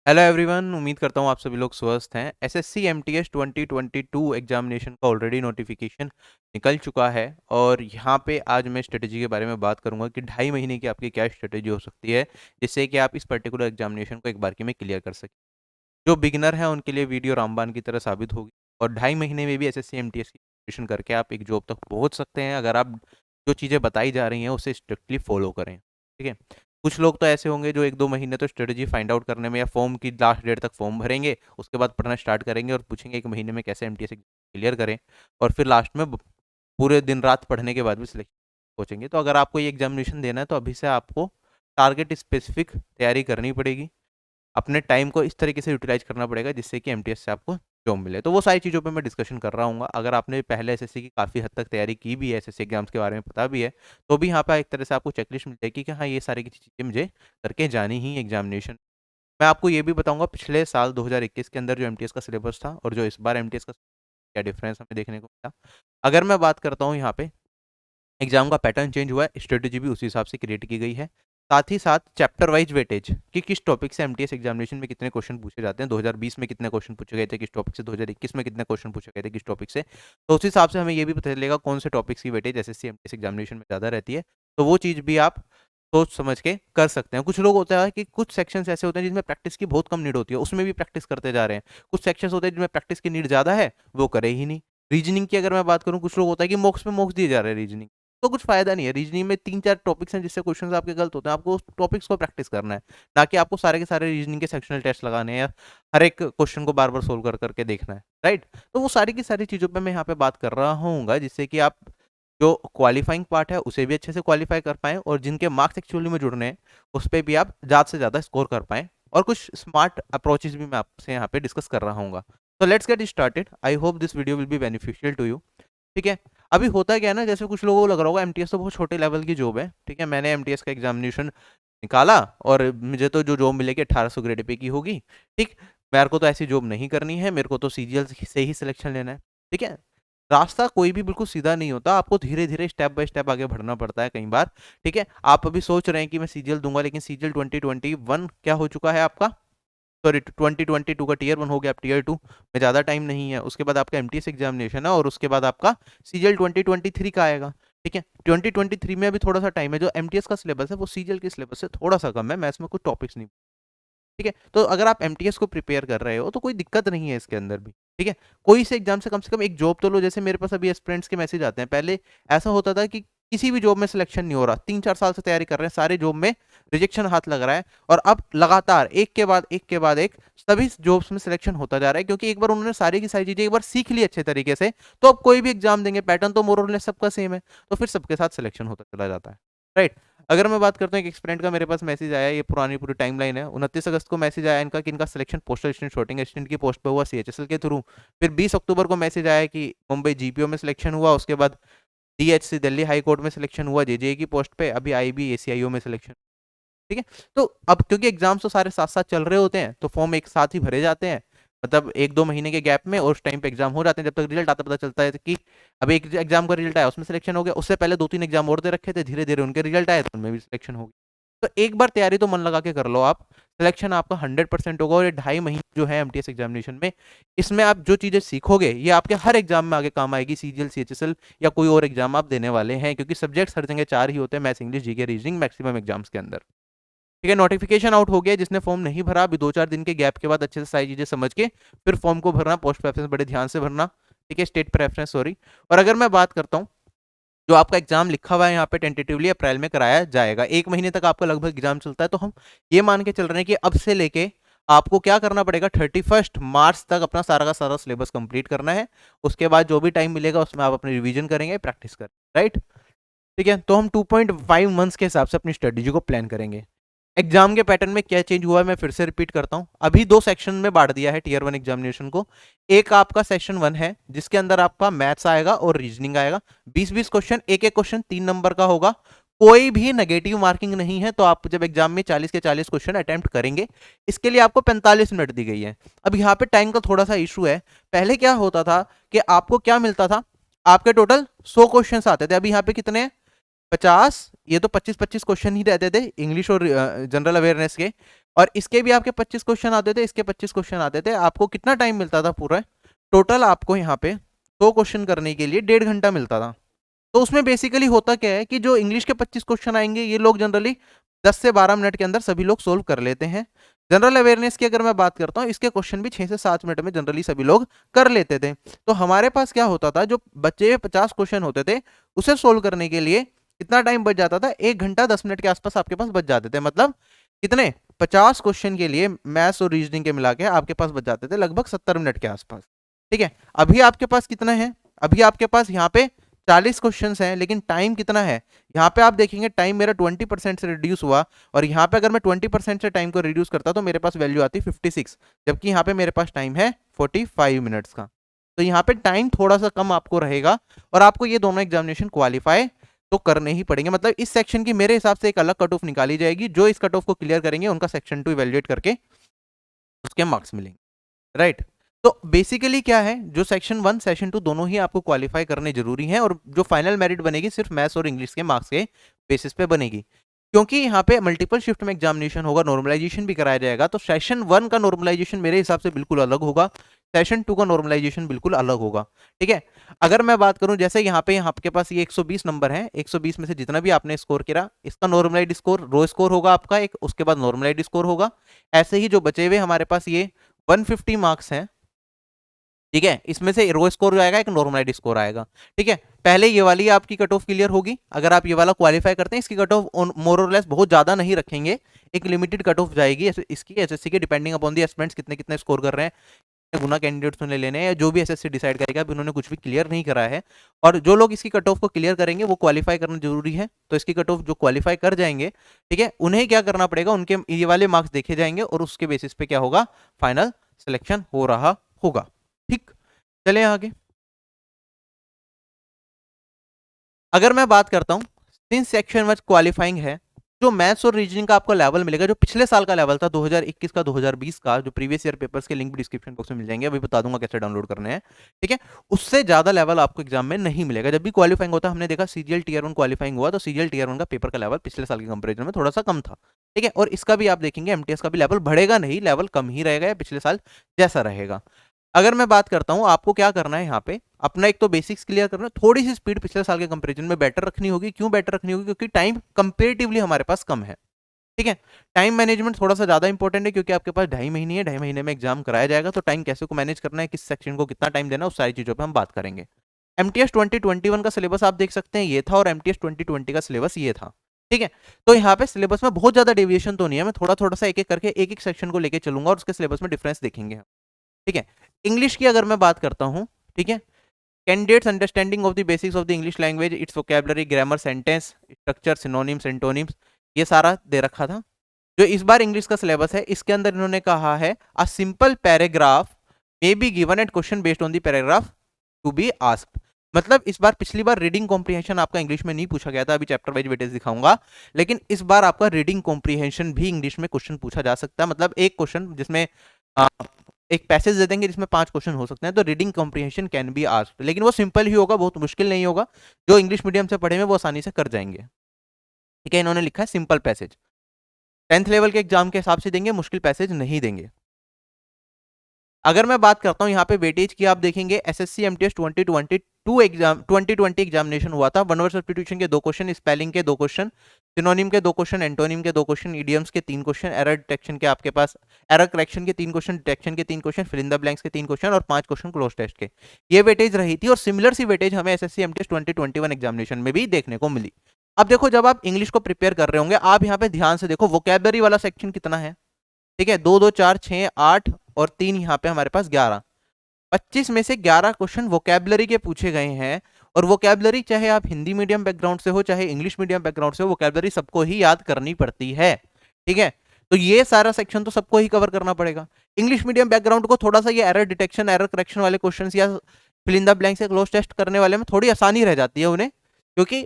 Hello everyone, उम्मीद करता हूँ आप सभी लोग स्वस्थ हैं। एसएससी एमटीएस 2022 एग्जामिनेशन का ऑलरेडी नोटिफिकेशन निकल चुका है और यहाँ पे आज मैं स्ट्रेटजी के बारे में बात करूँगा कि 2.5 महीने की आपकी क्या स्ट्रेटजी हो सकती है जिससे कि आप इस पर्टिकुलर एग्जामिनेशन को एक बार में क्लियर कर सकें। जो बिगिनर हैं उनके लिए वीडियो रामबाण की तरह साबित होगी और 2.5 महीने में भी एसएससी एमटीएस की प्रिपरेशन करके आप एक जॉब तक पहुँच सकते हैं अगर आप जो चीज़ें बताई जा रही हैं उसे स्ट्रिक्टली फॉलो करें। ठीक है। कुछ लोग तो ऐसे होंगे जो 1-2 महीने तो स्ट्रेटजी फाइंड आउट करने में या फॉर्म की लास्ट डेट तक फॉर्म भरेंगे, उसके बाद पढ़ना स्टार्ट करेंगे और पूछेंगे 1 महीने में कैसे एमटीएस क्लियर करें, और फिर लास्ट में पूरे दिन रात पढ़ने के बाद भी सिलेक्शन पहुंचेंगे। तो अगर आपको ये एग्जामिनेशन देना है तो अभी से आपको टारगेट स्पेसिफिक तैयारी करनी पड़ेगी। अपने टाइम को इस तरीके से यूटिलाइज करना पड़ेगा जिससे कि एमटीएस से आपको जॉब मिले। तो वो सारी चीज़ों पे मैं डिस्कशन कर रहा हूँ। अगर आपने पहले एसएससी की काफ़ी हद तक तैयारी की भी है, एसएससी एग्जाम्स के बारे में पता भी है, तो भी यहाँ पे एक तरह से आपको चेकलिस्ट मिल जाएगी कि हाँ, ये सारी की चीज़ें मुझे करके जानी ही एग्जामिनेशन। मैं आपको ये भी बताऊंगा पिछले साल 2021 के अंदर जो एमटीएस का सिलेबस था और जो इस बार एमटीएस का क्या डिफरेंस हमें देखने को मिला। अगर मैं बात करता हूँ यहाँ पे एग्जाम का पैटर्न चेंज हुआ है, स्ट्रेटेजी भी उसी हिसाब से क्रिएट की गई है। साथ ही साथ चैप्टर वाइज वेटेज कि किस टॉपिक से एमटीएस एग्जामिनेशन में कितने क्वेश्चन पूछे जाते हैं, 2020 में कितने क्वेश्चन पूछे गए थे किस टॉपिक से, 2021 में कितने क्वेश्चन पूछे गए थे किस टॉपिक से, तो उस हिसाब से हमें ये भी पता चलेगा कौन से टॉपिक्स की वेटेज एसएससी एमटीएस एग्जामिनेशन में ज़्यादा रहती है। तो वो चीज़ भी आप सोच समझ के कर सकते हैं। कुछ लोग होता है कि कुछ सेक्शंस ऐसे होते हैं जिसमें प्रैक्टिस की बहुत कम नीड होती है, उसमें भी प्रैक्टिस करते जा रहे हैं। कुछ सेक्शंस होते हैं जिनमें प्रैक्टिस की नीड ज़्यादा है, वो करे ही नहीं। रीजनिंग की अगर मैं बात करूँ, कुछ लोग होता है कि मॉक्स में मॉक्स दिए जा रहे हैं रीजनिंग, तो कुछ फायदा नहीं है। रीजनिंग में 3-4 टॉपिक्स हैं जिससे क्वेश्चंस आपके गलत होते हैं, आपको उस टॉपिक्स को प्रैक्टिस करना है, ना कि आपको सारे के सारे रीजनिंग के सेक्शनल टेस्ट लगाने हैं या हर एक क्वेश्चन को बार बार सोल्व कर करके देखना है। राइट। तो वो सारी की सारी चीज़ों पर मैं यहाँ पे बात कर रहा हूँ जिससे कि आप जो क्वालिफाइंग पार्ट है उसे भी अच्छे से क्वालिफाई कर पाएं और जिनके मार्क्स एक्चुअली में जुड़ने हैं उस पर भी आप ज़्यादा से ज़्यादा स्कोर कर पाएं। और कुछ स्मार्ट अप्रोचेज भी मैं आपसे यहाँ पे डिस्कस कर रहा हूँ। तो let's get started. I hope this video will be beneficial to you. ठीक है। अभी होता क्या है ना, जैसे कुछ लोगों को लग रहा होगा एमटीएस तो बहुत छोटे लेवल की जॉब है। ठीक है, मैंने एमटीएस का एग्जामिनेशन निकाला और मुझे तो जो जॉब मिलेगी 1800 ग्रेड पे की होगी। ठीक। मेरे को तो ऐसी जॉब नहीं करनी है, मेरे को तो सीजीएल से ही सिलेक्शन लेना है। ठीक है। रास्ता कोई भी बिल्कुल सीधा नहीं होता, आपको धीरे धीरे स्टेप बाय स्टेप आगे बढ़ना पड़ता है कई बार। ठीक है। आप अभी सोच रहे हैं कि मैं सीजीएल दूंगा, लेकिन सीजीएल 2021 क्या हो चुका है आपका, सॉरी 2022 का टीयर 1 हो गया, आप टीयर 2 में ज़्यादा टाइम नहीं है। उसके बाद आपका एमटीएस एग्जामिनेशन है और उसके बाद आपका सीजीएल 2023 का आएगा। ठीक है। 2023 में अभी थोड़ा सा टाइम है। जो एमटीएस का सिलेबस है वो सीजीएल के सिलेबस से थोड़ा सा कम है, मैथ्स में कुछ टॉपिक्स नहीं। ठीक है। तो अगर आप एमटीएस को प्रिपेयर कर रहे हो तो कोई दिक्कत नहीं है इसके अंदर भी। ठीक है। कोई से एग्जाम से कम एक जॉब तो लो। जैसे मेरे पास अभी एस्पिरेंट्स के मैसेज आते हैं, पहले ऐसा होता था कि किसी भी जॉब में सिलेक्शन नहीं हो रहा, 3-4 साल से तैयारी कर रहे हैं, सारे जॉब में रिजेक्शन हाथ लग रहा है, और अब लगातार एक के बाद एक के बाद एक सभी जॉब्स में सिलेक्शन होता जा रहा है, क्योंकि एक बार उन्होंने सारी की सारी चीजें एक बार सीख ली अच्छे तरीके से, तो अब कोई भी एग्जाम देंगे पैटर्न तो मोर और लेस सबका सेम है, तो फिर सबके साथ सिलेक्शन होता चला जाता है। राइट। अगर मैं बात करता हूँ, एक एक्सपेरेंट का मेरे पास मैसेज आया, ये पुरानी पूरी टाइमलाइन है। 29 अगस्त को मैसेज आया इनका कि इनका selection postal assistant sorting assistant की पोस्ट पे हुआ सीएचएसएल के थ्रू। फिर 20 अक्टूबर को मैसेज आया कि मुंबई जीपीओ में सिलेक्शन हुआ। उसके बाद डीएचसी दिल्ली हाई कोर्ट में सिलेक्शन हुआ जेजेई की पोस्ट पे। अभी आईबी एसीआईओ में सिलेक्शन। ठीक है। तो अब क्योंकि एग्जाम्स तो सारे साथ साथ चल रहे होते हैं, तो फॉर्म एक साथ ही भरे जाते हैं, मतलब 1-2 महीने के गैप में, और उस टाइम पे एग्जाम हो जाते हैं। जब तक रिजल्ट आता पता चलता है कि अभी एक एग्जाम का रिजल्ट आया उसमें सिलेक्शन हो गया, उससे पहले 2-3 एग्जाम और दे रखे थे, धीरे धीरे उनके रिजल्ट आए तो उनमें भी सिलेक्शन हो गया। तो एक बार तैयारी तो मन लगा के कर लो आप, सिलेक्शन आपका 100% होगा। और ये 2.5 महीने जो है एमटीएस एग्जामिनेशन में, इसमें आप जो चीजें सीखोगे ये आपके हर एग्जाम में आगे काम आएगी, सीजीएल सीएचएसएल या कोई और एग्जाम आप देने वाले हैं, क्योंकि सब्जेक्ट हर जगह 4 ही होते हैं, maths English GK reasoning maximum exams के अंदर। ठीक है। नोटिफिकेशन आउट हो गया, जिसने फॉर्म नहीं भरा अभी 2-4 दिन के गैप के बाद अच्छे से सारी चीजें समझ के फिर फॉर्म को भरना, पोस्ट प्रेफरेंस बड़े ध्यान से भरना। ठीक है, स्टेट प्रेफरेंस सॉरी। और अगर मैं बात करता हूँ, जो आपका एग्जाम लिखा हुआ है यहाँ पे टेंटेटिवली अप्रैल में कराया जाएगा, 1 महीने तक आपका लगभग एग्जाम चलता है, तो हम ये मान के चल रहे हैं कि अब से लेके आपको क्या करना पड़ेगा, 31 मार्च तक अपना सारा का सारा सिलेबस कंप्लीट करना है। उसके बाद जो भी टाइम मिलेगा उसमें आप अपनी रिवीजन करेंगे, प्रैक्टिस करें। राइट। ठीक है। तो हम 2.5 मंथ्स के हिसाब से अपनी स्ट्रेटेजी को प्लान करेंगे। एग्जाम के पैटर्न में क्या चेंज हुआ है मैं फिर से रिपीट करता हूं। अभी 2 सेक्शन में बांट दिया है टीयर 1 एग्जामिनेशन को। एक आपका सेक्शन 1 है जिसके अंदर आपका मैथ्स आएगा और रीजनिंग आएगा। 20-20 क्वेश्चन, एक एक क्वेश्चन 3 नंबर का होगा। कोई भी नेगेटिव मार्किंग नहीं है, तो आप जब एग्जाम में 40 के 40 क्वेश्चन अटेम्प्ट करेंगे, इसके लिए आपको 45 मिनट दी गई है। अब यहाँ पे टाइम का थोड़ा सा इशू है। पहले क्या होता था कि आपको क्या मिलता था, आपके टोटल 100 क्वेश्चन आते थे। अभी यहाँ पे कितने हैं, 50। ये तो 25-25 क्वेश्चन ही रहते थे इंग्लिश और जनरल अवेयरनेस के। और इसके भी आपके 25 क्वेश्चन आते थे, इसके 25 क्वेश्चन आते थे। आपको कितना टाइम मिलता था पूरा टोटल? आपको यहाँ पे 100 क्वेश्चन करने के लिए 1.5 घंटा मिलता था। तो उसमें बेसिकली होता क्या है कि जो इंग्लिश के 25 क्वेश्चन आएंगे ये लोग जनरली 10 से 12 मिनट के अंदर सभी लोग सोल्व कर लेते हैं। जनरल अवेयरनेस की अगर मैं बात करता हूँ, इसके क्वेश्चन भी 6 से 7 मिनट में जनरली सभी लोग कर लेते थे। तो हमारे पास क्या होता था, जो बच्चे 50 क्वेश्चन होते थे उसे सोल्व करने के लिए कितना टाइम बच जाता था? 1 घंटा 10 मिनट के आसपास आपके पास बच जाते थे। मतलब कितने? 50 क्वेश्चन के लिए मैथ्स और रीजनिंग के मिला के आपके पास बच जाते थे लगभग 70 मिनट के आसपास। ठीक है, अभी आपके पास कितना है? अभी आपके पास यहाँ पे 40 क्वेश्चन हैं, लेकिन टाइम कितना है? यहाँ पे आप देखेंगे टाइम मेरा 20% से रिड्यूस हुआ, और यहाँ पे अगर मैं 20% से टाइम को रिड्यूस करता तो मेरे पास वैल्यू आती 56, जबकि यहाँ पे मेरे पास टाइम है 45 मिनट्स का। तो यहाँ पे टाइम थोड़ा सा कम आपको रहेगा, और आपको ये दोनों एग्जामिनेशन क्वालिफाई तो करने ही पड़ेंगे। मतलब इस सेक्शन की मेरे हिसाब से एक अलग कट ऑफ निकाली जाएगी, जो इस कट ऑफ को क्लियर करेंगे उनका सेक्शन 2 इवेल्युएट करके उसके मार्क्स मिलेंगे, राइट। तो बेसिकली क्या है, जो सेक्शन 1 सेक्शन 2 दोनों ही आपको क्वालिफाई करने जरूरी हैं, और जो फाइनल मेरिट बनेगी सिर्फ मैथ्स और इंग्लिश के मार्क्स के बेसिस पे बनेगी, क्योंकि यहाँ पे मल्टीपल शिफ्ट में एग्जामिनेशन होगा, नॉर्मलाइजेशन भी कराया जाएगा। तो सेशन 1 का नॉर्मलाइजेशन मेरे हिसाब से बिल्कुल अलग होगा, सेशन 2 का नॉर्मलाइजेशन बिल्कुल अलग होगा। ठीक है, अगर मैं बात करूं जैसे यहाँ पे आपके पास ये 120 नंबर है, 120 में से जितना भी आपने स्कोर किया इसका नॉर्मलाइज्ड स्कोर रो स्कोर होगा आपका एक, उसके बाद नॉर्मलाइज्ड स्कोर होगा। ऐसे ही जो बचे हुए हमारे पास ये 150 मार्क्स हैं, ठीक है, इसमें से रो स्कोर आएगा, एक नॉर्मलाइज्ड स्कोर आएगा। ठीक है, पहले ये वाली आपकी कट ऑफ क्लियर होगी। अगर आप ये वाला क्वालिफाई करते हैं, इसकी कट ऑफ मोर और लेस बहुत ज्यादा नहीं रखेंगे, एक लिमिटेड कट ऑफ जाएगी इसकी एसएससी के, डिपेंडिंग अपॉन दी एस्पिरेंट्स कितने कितने स्कोर कर रहे हैं, गुना कैंडिडेट्स ने लेने हैं, या जो भी एसएससी डिसाइड करेगा। अभी उन्होंने कुछ भी क्लियर नहीं करा है, और जो लोग इसकी कट ऑफ को क्लियर करेंगे वो क्वालिफाई करना जरूरी है। तो इसकी कट ऑफ जो क्वालिफाई कर जाएंगे, ठीक है, उन्हें क्या करना पड़ेगा, उनके ये वाले मार्क्स देखे जाएंगे, और उसके बेसिस पे क्या होगा, फाइनल सिलेक्शन हो रहा होगा। ठीक, चलिए आगे। अगर मैं बात करता हूं, सिंस सेक्शन 1 क्वालिफाइंग है, जो मैथ्स और रीजनिंग का आपको लेवल मिलेगा, जो पिछले साल का लेवल था 2021 का 2020 का, जो प्रीवियस ईयर पेपर्स के लिंक डिस्क्रिप्शन बॉक्स में मिल जाएंगे, अभी बता दूंगा कैसे डाउनलोड करने हैं। ठीक है, उससे ज्यादा लेवल आपको एग्जाम में नहीं मिलेगा। जब भी क्वालिफाइंग होता है, हमने देखा सीजीएल टीयर 1 क्वालिफाइंग हुआ तो सीजीएल टीयर 1 का पेपर का लेवल पिछले साल के कंपेरिजन में थोड़ा सा कम था। ठीक है, और इसका भी आप देखेंगे एमटीएस का भी लेवल बढ़ेगा नहीं, लेवल कम ही रहेगा, या पिछले साल जैसा रहेगा। अगर मैं बात करता हूं, आपको क्या करना है यहाँ पे, अपना एक तो बेसिक्स क्लियर करना है, थोड़ी सी स्पीड पिछले साल के कंपैरिजन में बेटर रखनी होगी। क्यों बेटर रखनी होगी? क्योंकि टाइम कंपेरेटिवली हमारे पास कम है। ठीक है, टाइम मैनेजमेंट थोड़ा सा ज्यादा इंपॉर्टेंट है, क्योंकि आपके पास 2.5 महीने है, 2.5 महीने में एग्जाम कराया जाएगा। तो टाइम कैसे को मैनेज करना है, किस सेक्शन को कितना टाइम देना है, उस सारी चीजों पर हम बात करेंगे। एमटीएस 2021 का सिलेबस आप देख सकते हैं ये था, और एमटीएस 2020 का सिलेबस ये था। ठीक है, तो यहाँ पे सिलेबस में बहुत ज्यादा डेविएशन तो नहीं है, मैं थोड़ा थोड़ा सा एक एक करके एक एक सेक्शन को लेकर चलूंगा, और उसके सिलेबस में डिफरेंस देखेंगे हम। ठीक है, इंग्लिश की अगर मैं बात करता हूँ, ठीक है, candidates understanding of the basics of the English language, it's vocabulary, grammar, sentence structure, synonyms, antonyms, ये सारा दे रखा था। जो इस बार इंग्लिश का सिलेबस है, इसके अंदर इन्होंने कहा है a simple paragraph may be given eight question based on the paragraph to be asked. मतलब इस बार, पिछली बार रीडिंग कॉम्प्रिहेंशन आपका इंग्लिश में नहीं पूछा गया था, अभी चैप्टर वाइज वेटेज दिखाऊंगा, लेकिन इस बार आपका रीडिंग कॉम्प्रिहेंशन भी इंग्लिश में क्वेश्चन पूछा जा सकता है। मतलब एक क्वेश्चन जिसमें एक पैसेज दे देंगे जिसमें 5 क्वेश्चन हो सकते हैं, तो reading comprehension can be asked, लेकिन वो सिंपल ही होगा, बहुत मुश्किल नहीं होगा। जो इंग्लिश मीडियम से पढ़े हुए वो आसानी से कर जाएंगे। ठीक है, इन्होंने लिखा है सिंपल पैसेज, 10th लेवल के एग्जाम के हिसाब से देंगे, मुश्किल पैसेज नहीं देंगे। अगर मैं बात करता हूं यहाँ पे वेटेज की, आप देखेंगे एसएससी एमटीएस 2022 एग्जाम 2020 एग्जामिनेशन हुआ था। वन वर्ड सब्स्टिट्यूशन के 2 क्वेश्चन, स्पेलिंग के 2 क्वेश्चन, सिनोनिम के 2 क्वेश्चन, एंटोनिम के 2 क्वेश्चन, इडियम्स के 3 क्वेश्चन, एरर डिटेक्शन के आपके पास एरर करेक्शन के 3 क्वेश्चन, डिटेक्शन के 3 question, fill in the blanks के 3 क्वेश्चन, और 5 क्वेश्चन क्लोज टेस्ट के। ये वेटेज रही थी, और सिमिलर सी वेटेज हमें एसएससी एमटीएस 2021 एग्जामिनेशन में भी देखने को मिली। अब देखो, जब आप इंग्लिश को प्रिपेयर कर रहे होंगे, आप यहाँ पे ध्यान से देखो वोकैबुलरी वाला सेक्शन कितना है। ठीक है, 2 2 4 6 8 और 3 यहाँ पे हमारे पास 11, 25 में से 11 क्वेश्चन वोकैबुलरी के पूछे गए हैं। और वोकैबुलरी चाहे आप हिंदी मीडियम बैकग्राउंड से हो, चाहे इंग्लिश मीडियम बैकग्राउंड से हो, वोकैबुलरी सबको ही याद करनी पड़ती है। ठीक है, तो ये सारा सेक्शन तो सबको ही कवर करना पड़ेगा। इंग्लिश मीडियम बैकग्राउंड को थोड़ा सा ये एरर डिटेक्शन, एरर करेक्शन वाले क्वेश्चंस या फिल इन द ब्लैंक्स या क्लोज टेस्ट करने वाले में थोड़ी आसानी रह जाती है उन्हें, क्योंकि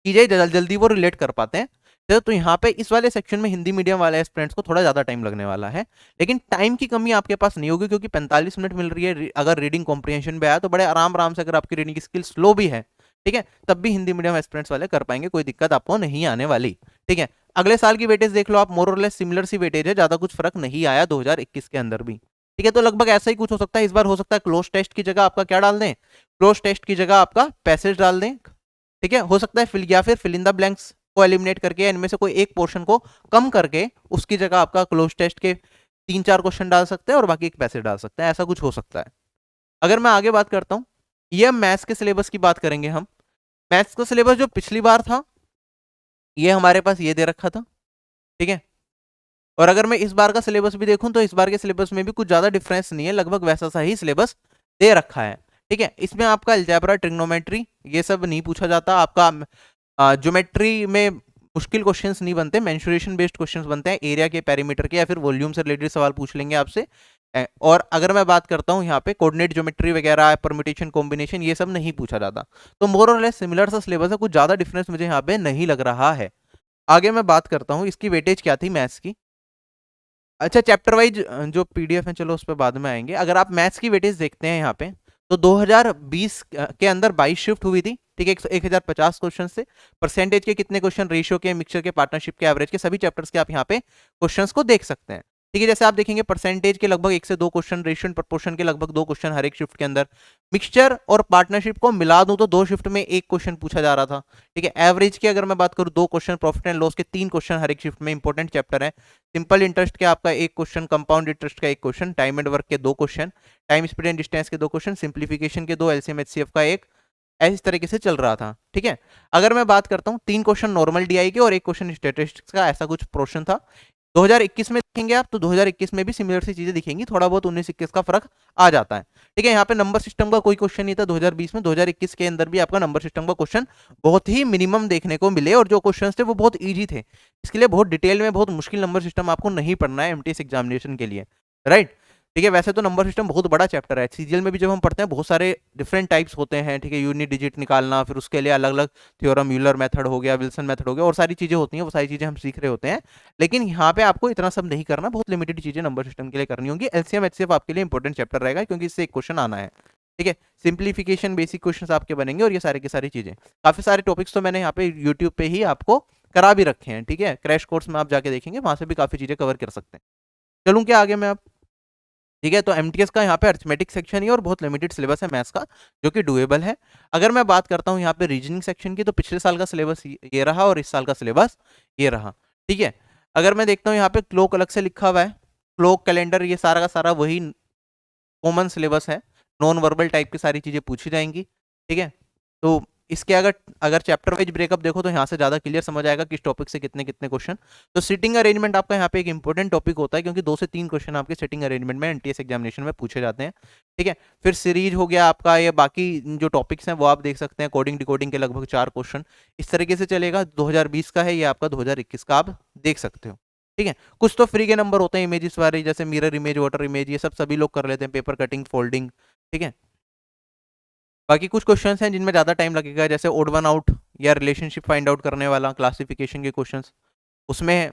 चीजें जल्दी वो रिलेट कर पाते हैं। तो यहाँ पे इस वाले सेक्शन में हिंदी मीडियम वाले एस्पिरेंट्स को थोड़ा ज्यादा टाइम लगने वाला है, लेकिन टाइम की कमी आपके पास नहीं होगी, क्योंकि 45 मिनट मिल रही है। अगर रीडिंग कॉम्प्रिहेंशन भी आया तो बड़े आराम आराम से, अगर आपकी रीडिंग की स्किल स्लो भी है ठीक है, तब भी हिंदी मीडियम एस्पिरेंट्स वाले कर पाएंगे, कोई दिक्कत आपको नहीं आने वाली। ठीक है, अगले साल की वेटेज देख लो आप, मोर और लेस सिमिलर सी वेटेज है, ज्यादा कुछ फर्क नहीं आया 2021 के अंदर भी। ठीक है, तो लगभग ऐसा ही कुछ हो सकता है, इस बार हो सकता है क्लोज टेस्ट की जगह आपका क्या डाल दें, क्लोज टेस्ट की जगह आपका पैसेज डाल दें। ठीक है, हो सकता है फिल या फिर फिल इन द ब्लैंक्स को एलिमिनेट करके, इनमें से कोई एक पोर्शन को कम करके उसकी जगह आपका क्लोज टेस्ट के 3-4 क्वेश्चन डाल सकते हैं और बाकी एक पैसेज डाल सकते हैं, ऐसा कुछ हो सकता है। अगर मैं आगे बात करता हूं, ये मैथ्स के सिलेबस की बात करेंगे हम। मैथ्स का सिलेबस जो पिछली बार था ये हमारे पास ये दे रखा था। ठीक है, और अगर मैं इस बार का सिलेबस भी देखूं तो इस बार के सिलेबस में भी कुछ ज्यादा डिफरेंस नहीं है, लगभग वैसा सा ही सिलेबस दे रखा है। ठीक है, इसमें आपका अलजेब्रा, ट्रिग्नोमेट्री ये सब नहीं पूछा जाता, आपका ज्योमेट्री में मुश्किल क्वेश्चंस नहीं बनते, मेंसुरेशन बेस्ड क्वेश्चंस बनते हैं, एरिया के, पेरीमीटर के या फिर वॉल्यूम से रिलेटेड सवाल पूछ लेंगे आपसे। और अगर मैं बात करता हूँ यहाँ पे कोऑर्डिनेट ज्योमेट्री वगैरह, परम्यूटेशन, कॉम्बिनेशन, ये सब नहीं पूछा जाता। तो मोर और लेस सिमिलर सा सिलेबस है, कुछ ज्यादा डिफरेंस मुझे यहाँ पे नहीं लग रहा है। आगे मैं बात करता हूँ इसकी वेटेज क्या थी मैथ्स की। अच्छा, चैप्टर वाइज जो पीडीएफ है चलो उस पर बाद में आएंगे। अगर आप मैथ्स की वेटेज देखते हैं यहाँ पे तो 2020 के अंदर 22 शिफ्ट हुई थी। ठीक है, 1050 क्वेश्चन से परसेंटेज के कितने क्वेश्चन, रेशियो के, मिक्सचर के, पार्टनरशिप के, एवरेज के, सभी चैप्टर्स के आप यहाँ पे क्वेश्चंस को देख सकते हैं। ठीक है, जैसे आप देखेंगे परसेंटेज के लगभग 1 से 2 क्वेश्चन, रेशियो एंड प्रोपोर्शन के लगभग 2 क्वेश्चन हर एक शिफ्ट के अंदर, मिक्सचर और पार्टनरशिप को मिला दूं तो 2 शिफ्ट में 1 क्वेश्चन पूछा जा रहा था। ठीक है, एवरेज की अगर मैं बात करूं 2 क्वेश्चन, प्रॉफिट एंड लॉस के 3 क्वेश्चन हर एक शिफ्ट में, इंपॉर्टेंट चैप्टर है। सिंपल इंटरेस्ट के आपका 1 क्वेश्चन, कंपाउंड इंटरेस्ट का 1 क्वेश्चन, टाइम एंड वर्क के 2 question, time speed and distance के 2 क्वेश्चन, सिंप्लीफिकेशन के 2, एलसीएम एचसीएफ का 1, इस तरीके से चल रहा था। ठीक है, अगर मैं बात करता हूं 3 क्वेश्चन नॉर्मल डीआई के और 1 क्वेश्चन स्टैटिस्टिक्स का, ऐसा कुछ पोर्शन था। 2021 में देखेंगे आप तो 2021 में भी सिमिलर सी चीजें दिखेंगी, थोड़ा बहुत 19-21 का फर्क आ जाता है। ठीक है, यहाँ पे नंबर सिस्टम का कोई क्वेश्चन नहीं था 2020 में, 2021 के अंदर भी आपका नंबर सिस्टम का क्वेश्चन बहुत ही मिनिमम देखने को मिले, और जो क्वेश्चन थे वो बहुत ईजी थे। इसके लिए बहुत डिटेल में बहुत मुश्किल नंबर सिस्टम आपको नहीं पढ़ना है एमटीएस एग्जामिनेशन के लिए, राइट। ठीक है, वैसे तो नंबर सिस्टम बहुत बड़ा चैप्टर है, सीजीएल में भी जब हम पढ़ते हैं बहुत सारे डिफरेंट टाइप्स होते हैं। ठीक है, यूनिट डिजिट निकालना, फिर उसके लिए अलग अलग थ्योरम, यूलर मेथड हो गया, विल्सन मेथड हो गया, और सारी चीजें होती हैं, वो सारी चीजें हम सीख रहे होते हैं। लेकिन यहाँ पे आपको इतना सब नहीं करना, बहुत लिमिटेड चीजें नंबर सिस्टम के लिए करनी होंगी। एलसीएम एचसीएफ आपके लिए इंपॉर्टेंट चैप्टर रहेगा क्योंकि इससे एक क्वेश्चन आना है। ठीक है, सिंप्लीफिकेशन, बेसिक क्वेश्चन आपके बनेंगे, और ये सारी की सारी चीजें, काफी सारे टॉपिक्स तो मैंने यहाँ पे यूट्यूब पे ही आपको करा भी रखे हैं। ठीक है, क्रैश कोर्स में आप जाके देखेंगे, वहां से भी काफी चीजें कवर कर सकते हैं। चलूँ क्या आगे मैं आप। ठीक है, तो एमटीएस का यहाँ पे अरिथमेटिक सेक्शन ही और बहुत लिमिटेड सिलेबस है मैथ्स का, जो कि डुएबल है। अगर मैं बात करता हूँ यहाँ पे रीजनिंग सेक्शन की, तो पिछले साल का सिलेबस ये रहा और इस साल का सिलेबस ये रहा। ठीक है, अगर मैं देखता हूँ यहाँ पे क्लोक अलग से लिखा हुआ है, क्लोक कैलेंडर, ये सारा का सारा वही कॉमन सिलेबस है, नॉन वर्बल टाइप की सारी चीजें पूछी जाएंगी। ठीक है, तो इसके अगर अगर चैप्टर वाइज ब्रेकअप देखो तो यहाँ से ज्यादा क्लियर समझ आएगा किस टॉपिक से कितने कितने क्वेश्चन। तो सिटिंग अरेंजमेंट आपका यहाँ पे एक इंपॉर्टेंट टॉपिक होता है, क्योंकि 2 से 3 क्वेश्चन आपके सिटिंग अरेंजमेंट में एनटीएस एग्जामिनेशन में पूछे जाते हैं। ठीक है, फिर सीरीज हो गया आपका, ये बाकी जो टॉपिक्स हैं वो आप देख सकते हैं, कोडिंग डिकोडिंग के लगभग 4 क्वेश्चन इस तरीके से चलेगा। 2020 का है ये आपका, 2021 का आप देख सकते हो। ठीक है, कुछ तो फ्री के नंबर होते हैं इमेजेस वाले, जैसे मिरर इमेज, वाटर इमेज, ये सब सभी लोग कर लेते हैं, पेपर कटिंग, फोल्डिंग। ठीक है, बाकी कुछ क्वेश्चंस हैं जिनमें ज़्यादा टाइम लगेगा, जैसे ओड वन आउट या रिलेशनशिप फाइंड आउट करने वाला क्लासिफिकेशन के क्वेश्चंस, उसमें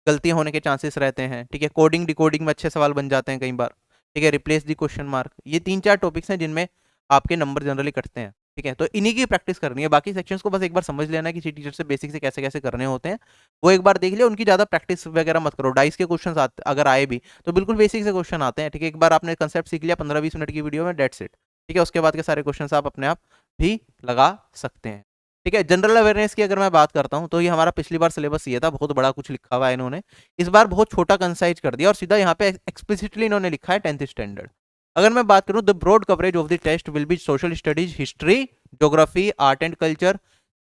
गलतियां होने के चांसेस रहते हैं। ठीक है, कोडिंग डिकोडिंग में अच्छे सवाल बन जाते हैं कई बार। ठीक है, रिप्लेस दी क्वेश्चन मार्क, ये 3-4 टॉपिक्स हैं जिनमें आपके नंबर जनरली कटते हैं। ठीक है, तो इन्हीं की प्रैक्टिस करनी है, बाकी सेक्शंस को बस एक बार समझ लेना है कि टीचर से बेसिक से कैसे कैसे करने होते हैं, वो एक बार देख लिया, उनकी ज़्यादा प्रैक्टिस वगैरह मत करो। डाइस के क्वेश्चन अगर आए भी तो बिल्कुल बेसिक से क्वेश्चन आते हैं। ठीक है, एक बार आपने कंसेप्ट सीख लिया 15-20 मिनट की वीडियो में, डेट्स इट। ठीक है, उसके बाद के सारे क्वेश्चन आप अपने आप भी लगा सकते हैं। ठीक है, जनरल अवेयरनेस की अगर मैं बात करता हूं तो ये हमारा पिछली बार सिलेबस ये था, बहुत बड़ा कुछ लिखा हुआ है इन्होंने, इस बार बहुत छोटा कंसाइज कर दिया और सीधा यहाँ पे एक्सप्लिसिटली इन्होंने लिखा है 10th स्टैंडर्ड। अगर मैं बात करूं, the broad coverage of the test will be social studies, history, geography, art and culture,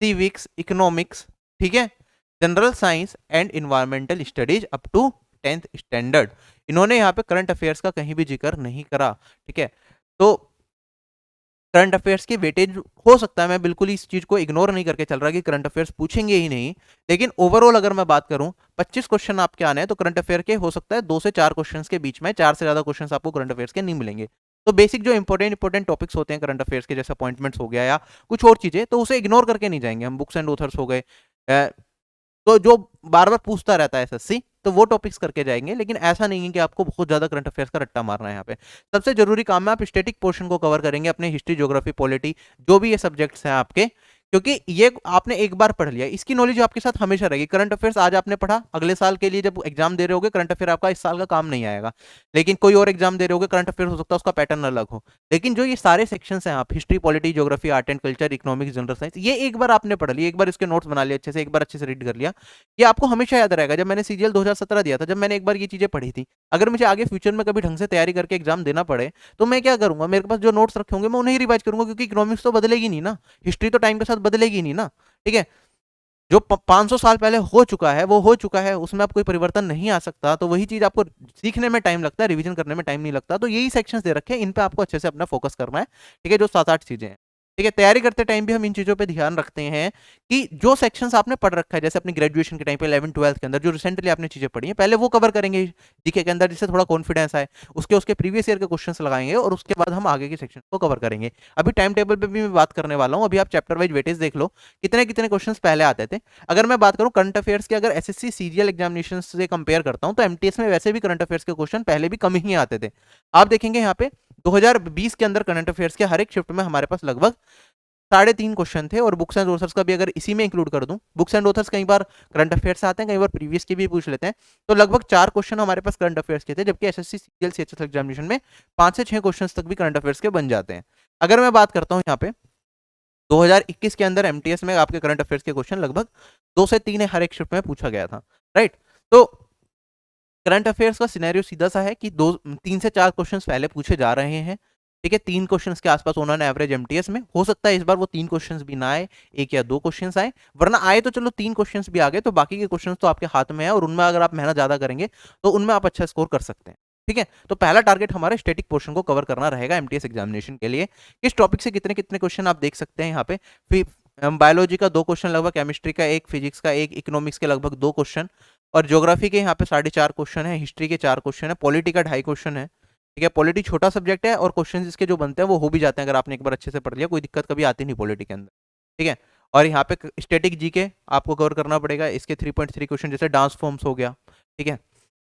civics, economics, ठीक है, general science and environmental studies up to 10th standard. इन्होंने यहाँ पे करंट अफेयर्स का कहीं भी जिक्र नहीं करा। ठीक है, तो करंट अफेयर्स की वेटेज हो सकता है, मैं बिल्कुल इस चीज को इग्नोर नहीं करके चल रहा कि करंट अफेयर्स पूछेंगे ही नहीं, लेकिन ओवरऑल अगर मैं बात करूं 25 क्वेश्चन आपके आने हैं तो करंट अफेयर के हो सकता है 2 से 4 क्वेश्चंस के बीच में, 4 से ज्यादा क्वेश्चंस आपको करंट अफेयर्स के नहीं मिलेंगे। तो बेसिक जो इंपॉर्टेंट टॉपिक्स होते हैं करंट अफेयर्स के, जैसे अपॉइंटमेंट्स हो गया या कुछ और चीजें, तो उसे इग्नोर करके नहीं जाएंगे हम। बुक्स एंड ऑथर्स हो गए, तो जो बार बार पूछता रहता है एसएससी, तो वो टॉपिक्स करके जाएंगे। लेकिन ऐसा नहीं है कि आपको बहुत ज्यादा करंट अफेयर्स का रट्टा मारना है। यहाँ पे सबसे जरूरी काम है आप स्टैटिक पोर्शन को कवर करेंगे, अपने हिस्ट्री, ज्योग्राफी, पॉलिटी, जो भी ये सब्जेक्ट्स हैं आपके, क्योंकि ये आपने एक बार पढ़ लिया, इसकी नॉलेज आपके साथ हमेशा रहेगी। करंट अफेयर्स आज आपने पढ़ा, अगले साल के लिए जब एग्जाम दे रहे होगे करंट अफेयर आपका इस साल का काम नहीं आएगा, लेकिन कोई और एग्जाम दे रहे होगे करंट अफेयर हो सकता है उसका पैटर्न अलग हो। लेकिन जो ये सारे सेक्शंस हैं, आप history, polity, geography, art and culture, economics, general science, ये एक बार आपने पढ़ लिया, एक बार इसके नोट्स बना लिए अच्छे से, एक बार अच्छे से रीड कर लिया, ये आपको हमेशा याद रहेगा। जब मैंने सीजीएल 2017 दिया था, जब मैंने एक बार ये चीजें पढ़ी थी, अगर मुझे आगे फ्यूचर में कभी ढंग से तैयारी करके एग्जाम देना पड़े तो मैं क्या करूंगा, मेरे पास जो नोट्स रखे होंगे मैं उन्हें रिवाइज करूंगा, क्योंकि इकोनॉमिक्स तो बदलेगी नहीं ना, हिस्ट्री तो टाइम के साथ बदलेगी नहीं ना। ठीक है, जो 500 साल पहले हो चुका है वो हो चुका है, उसमें अब कोई परिवर्तन नहीं आ सकता। तो वही चीज आपको सीखने में टाइम लगता है, रिवीजन करने में टाइम नहीं लगता। तो यही सेक्शंस दे रखे हैं, इन पे आपको अच्छे से अपना फोकस करना है। ठीक है, जो 7-8 चीजें हैं। ठीक है, तैयारी करते टाइम भी हम इन चीजों पे ध्यान रखते हैं कि जो सेक्शंस आपने पढ़ रखा है, जैसे अपनी ग्रेजुएशन के टाइम पे 11-12 के अंदर जो रिसेंटली आपने चीजें पढ़ी हैं, पहले वो कवर करेंगे जीके के अंदर, जिससे थोड़ा कॉन्फिडेंस आए। उसके प्रीवियस ईयर के क्वेश्चंस लगाएंगे और उसके बाद हम आगे के सेक्शन को कवर करेंगे। अभी टाइम टेबल पे भी मैं बात करने वाला हूँ। अभी आप चैप्टर वाइज वेटेज देख लो, कितने कितने क्वेश्चन पहले आते थे। अगर मैं बात करूं करंट अफेयर्स के, अगर एसएससी सीजीएल एग्जामिनेशन से कंपेयर करता हूं, तो एमटीएस में वैसे भी करंट अफेयर्स के क्वेश्चन पहले भी कम ही आते थे। आप देखेंगे यहाँ पे 2020 के अंदर करंट अफेयर्स के हर एक शिफ्ट में हमारे पास लगभग 3.5 क्वेश्चन थे। और बुक्स एंड ऑथर्स का भी अगर इसी में इंक्लूड कर दूं, बुक्स एंड ऑथर्स कई बार करंट अफेयर्स आते हैं, कई बार प्रीवियस के भी पूछ लेते हैं, तो लगभग 4 क्वेश्चन हमारे पास करंट अफेयर्स के थे, जबकि एसएससी सीजीएल सीएचएस एग्जामिनेशन में 5 से 6 क्वेश्चन तक भी करंट अफेयर्स के बन जाते हैं। अगर मैं बात करता हूँ यहाँ पे 2021 के अंदर एमटीएस में आपके करंट अफेयर्स के क्वेश्चन लगभग 2 से 3 हर एक शिफ्ट में पूछा गया था। राइट, तो करंट अफेयर्स का सिनेरियो सीधा सा है कि 3 से 4 क्वेश्चंस पहले पूछे जा रहे हैं। ठीक है, 3 क्वेश्चंस के आसपास उन्होंने एवरेज एमटीएस में, हो सकता है इस बार वो 3 क्वेश्चंस भी ना आए, 1 या 2 क्वेश्चंस आए, वरना आए तो चलो 3 क्वेश्चंस भी आ गए तो बाकी के क्वेश्चंस तो आपके हाथ में है, और उनमें अगर आप मेहनत ज्यादा करेंगे तो उनमें आप अच्छा स्कोर कर सकते हैं। ठीक है, तो पहला टारगेट हमारा स्टैटिक पोर्शन को कवर करना रहेगा एमटीएस एग्जामिनेशन के लिए। किस टॉपिक से कितने कितने क्वेश्चन आप देख सकते हैं यहाँ पे। बायोलॉजी का 2 क्वेश्चन लगभग, केमिस्ट्री का 1, फिजिक्स का 1, इकोनॉमिक्स के लगभग 2 क्वेश्चन, और ज्योग्राफी के यहाँ पे 4.5 क्वेश्चन है, हिस्ट्री के 4 क्वेश्चन है, पॉलिटी का 2.5 क्वेश्चन है। ठीक है, पॉलिटी छोटा सब्जेक्ट है और क्वेश्चन इसके जो बनते हैं वो हो भी जाते हैं, अगर आपने एक बार अच्छे से पढ़ लिया कोई दिक्कत कभी आती नहीं पॉलिटी के अंदर। ठीक है, और यहाँ पे स्टैटिक जीके आपको कवर करना पड़ेगा, इसके 3.3 क्वेश्चन, जैसे डांस फॉर्म्स हो गया, ठीक है,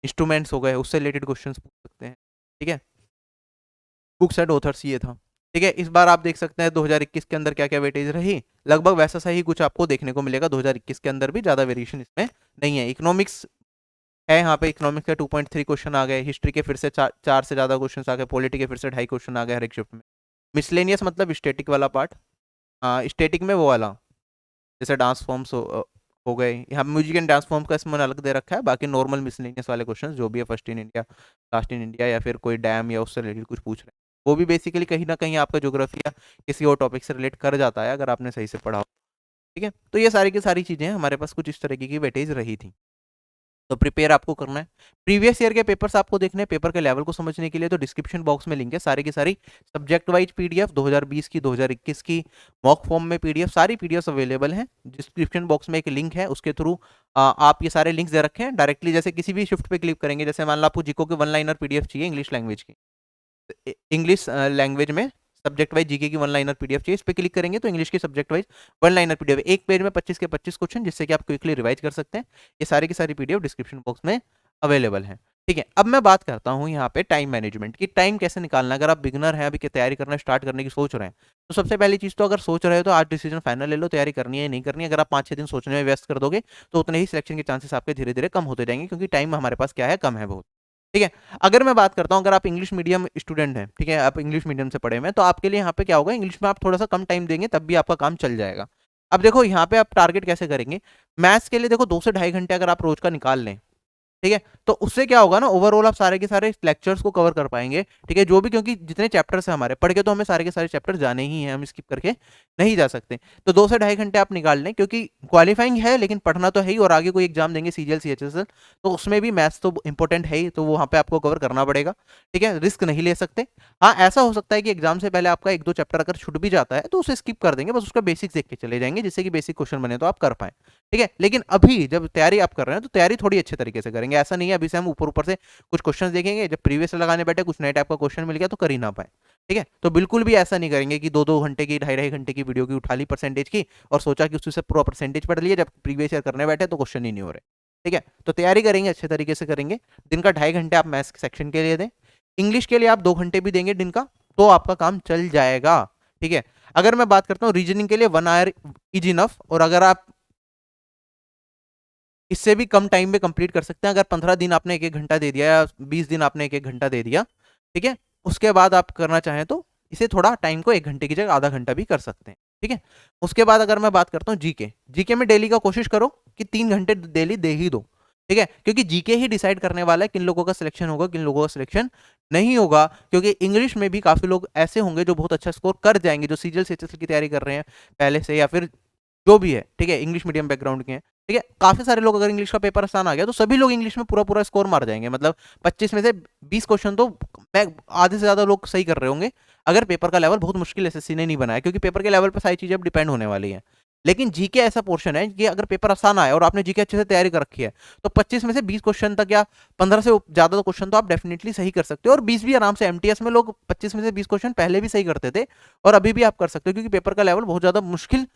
इंस्ट्रूमेंट्स हो गए, उससे रिलेटेड क्वेश्चन पूछ सकते हैं। ठीक है, बुक्स एंड ऑथर्स ये था। ठीक है, इस बार आप देख सकते हैं 2021 के अंदर क्या क्या वेटेज रही, लगभग वैसा सही कुछ आपको देखने को मिलेगा 2021 के अंदर भी, ज्यादा वेरिएशन इसमें नहीं है। इकोनॉमिक्स है, यहाँ पे इकोनॉमिक्स के 2.3 क्वेश्चन आ गए, हिस्ट्री के फिर से 4 से ज्यादा क्वेश्चन आ गए, पॉलिटी के फिर से 2.5 क्वेश्चन आ गए हर एक शिफ्ट में। मिसलेनियस मतलब स्टैटिक वाला पार्ट, हाँ स्टैटिक में वो वाला, जैसे डांस फॉर्म्स हो गए, यहाँ म्यूजिक एंड डांस फॉर्म का इसमें अलग दे रखा है, बाकी नॉर्मल मिसलेनियस वाले क्वेश्चन जो भी है, first in India, last in India, या फिर कोई डैम या उससे रिलेटेड कुछ पूछ रहे हैं, वो भी बेसिकली कहीं ना कहीं आपका ज्योग्राफी या किसी और टॉपिक से रिलेट कर जाता है अगर आपने सही से पढ़ा हो। ठीक है, तो ये सारी की सारी चीजें हमारे पास कुछ इस तरीके की वेटेज रही थी, तो प्रिपेयर आपको करना है। प्रीवियस ईयर के पेपर्स आपको देखने हैं, पेपर के लेवल को समझने के लिए तो डिस्क्रिप्शन बॉक्स में लिंक है, सारी की सारी सब्जेक्ट वाइज पीडीएफ 2020 की, 2021 की, मॉक फॉर्म में पीडीएफ, सारी पीडीएफ अवेलेबल हैं। डिस्क्रिप्शन बॉक्स में एक लिंक है, उसके थ्रू आप ये सारे लिंक्स दे रखे हैं, डायरेक्टली जैसे किसी भी शिफ्ट पे क्लिक करेंगे, जैसे मान लो आपको जीको के 1 लाइनर पीडीएफ चाहिए इंग्लिश लैंग्वेज की, इंग्लिश लैंग्वेज में सब्जेक्ट वाइज जीके की 1 लाइनर पीडीएफ चाहिए, इस पे क्लिक करेंगे तो इंग्लिश की सब्जेक्ट वाइज 1 लाइनर पीडीएफ, एक पेज में 25 के 25 क्वेश्चन, जिससे कि आप क्विकली रिवाइज कर सकते हैं। ये सारी की सारी पीडीएफ डिस्क्रिप्शन बॉक्स में अवेलेबल है। ठीक है, अब मैं बात करता हूँ यहाँ पे टाइम मैनेजमेंट की, टाइम कैसे निकालना। अगर आप बिगनर हैं, अभी की तैयारी करना स्टार्ट करने की सोच रहे हैं, तो सबसे पहली चीज तो अगर सोच रहे हो तो आज डिसीजन फाइनल ले लो, तैयारी करनी है नहीं करनी है। अगर आप 5-6 दिन सोचने में व्यस्त कर दोगे तो उतने ही सिलेक्शन के चांसेस आपके धीरे धीरे कम होते जाएंगे, क्योंकि टाइम हमारे पास क्या है, कम है बहुत। ठीक है, अगर मैं बात करता हूँ, अगर आप इंग्लिश मीडियम स्टूडेंट हैं, ठीक है, आप इंग्लिश मीडियम से पढ़े हुए हैं, तो आपके लिए यहाँ पे क्या होगा, इंग्लिश में आप थोड़ा सा कम टाइम देंगे तब भी आपका काम चल जाएगा। अब देखो यहाँ पे आप टारगेट कैसे करेंगे, मैथ्स के लिए देखो 2 से 2.5 घंटे अगर आप रोज का निकाल लें, ठीक है, तो उससे क्या होगा ना, ओवरऑल आप सारे के सारे लेक्चर्स को कवर कर पाएंगे। ठीक है, जो भी, क्योंकि जितने चैप्टर्स हैं हमारे पढ़ के तो हमें सारे के सारे चैप्टर जाने ही हैं, हम स्किप करके नहीं जा सकते। तो 2 से 2.5 घंटे आप निकाल लें, क्योंकि क्वालिफाइंग है लेकिन पढ़ना तो है ही, और आगे कोई एग्जाम देंगे सीजीएल सीएचएसएल, तो उसमें भी मैथ्स तो इंपॉर्टेंट है ही, तो वहाँ पे आपको कवर करना पड़ेगा। ठीक है, रिस्क नहीं ले सकते। हाँ, ऐसा हो सकता है कि एग्जाम से पहले आपका 1-2 चैप्टर अगर छूट भी जाता है तो उसे स्किप कर देंगे, बस उसका बेसिक्स देख के चले जाएंगे, जिससे कि बेसिक क्वेश्चन बने तो आप कर पाए। ठीक है, लेकिन अभी जब तैयारी आप कर रहे हैं तो तैयारी थोड़ी अच्छे तरीके से करेंगे, ऐसा नहीं है अभी से हम ऊपर ऊपर से कुछ क्वेश्चंस देखेंगे, जब प्रीवियस लगाने बैठे कुछ नए टाइप का क्वेश्चन मिल गया तो कर ही ना पाए। ठीक है, तो बिल्कुल भी ऐसा नहीं करेंगे कि 2-2 घंटे की, 2.5-2.5 घंटे की वीडियो की उठा ली परसेंटेज की और सोचा कि उससे पूरा परसेंटेज पढ़ लिया, जब प्रीवियस ईयर करने बैठे तो क्वेश्चन ही नहीं हो रहे। ठीक है, तो तैयारी करेंगे अच्छे तरीके से करेंगे। दिन का 2.5 घंटे आप मैथ्स सेक्शन के लिए दें, इंग्लिश के लिए आप 2 घंटे भी देंगे दिन का, तो आपका काम चल जाएगा। ठीक है। अगर मैं बात करता हूँ रीजनिंग के लिए 1 आवर इज इनफ, और अगर आप इससे भी कम टाइम में कंप्लीट कर सकते हैं, अगर 15 दिन आपने 1-1 घंटा दे दिया या 20 दिन आपने 1-1 घंटा दे दिया, ठीक है, उसके बाद आप करना चाहें तो इसे थोड़ा टाइम को 1 घंटे की जगह आधा घंटा भी कर सकते हैं, ठीक है। उसके बाद अगर मैं बात करता हूँ जीके, जीके में डेली का कोशिश करो कि 3 घंटे डेली दे ही दो, ठीक है, क्योंकि जीके ही डिसाइड करने वाला है किन लोगों का सिलेक्शन होगा, किन लोगों का सिलेक्शन नहीं होगा। क्योंकि इंग्लिश में भी काफी लोग ऐसे होंगे जो बहुत अच्छा स्कोर कर जाएंगे, जो सीजीएल सीएचएसएल की तैयारी कर रहे हैं पहले से, या फिर जो भी है, ठीक है, इंग्लिश मीडियम बैकग्राउंड के हैं, ठीक है। काफी सारे लोग, अगर इंग्लिश का पेपर आसान आ गया तो सभी लोग इंग्लिश में पूरा पूरा स्कोर मार जाएंगे, मतलब 25 में से 20 क्वेश्चन तो मैं आधे से ज्यादा लोग सही कर रहे होंगे, अगर पेपर का लेवल बहुत मुश्किल एसएससी ने नहीं बनाया, क्योंकि पेपर के लेवल पर सारी चीजें अब डिपेंड होने वाली है। लेकिन जीके ऐसा पोर्शन है कि अगर पेपर आसान आया और आपने जीके अच्छे से तैयारी कर रखी है, तो 25 में से 20 क्वेश्चन तक या 15 से ज्यादा क्वेश्चन तो आप डेफिनेटली सही कर सकते हो, और 20 भी आराम से। एमटीएस में लोग 25 में से 20 क्वेश्चन पहले भी सही करते थे, और अभी भी आप कर सकते हो, क्योंकि पेपर का लेवल बहुत ज्यादा मुश्किल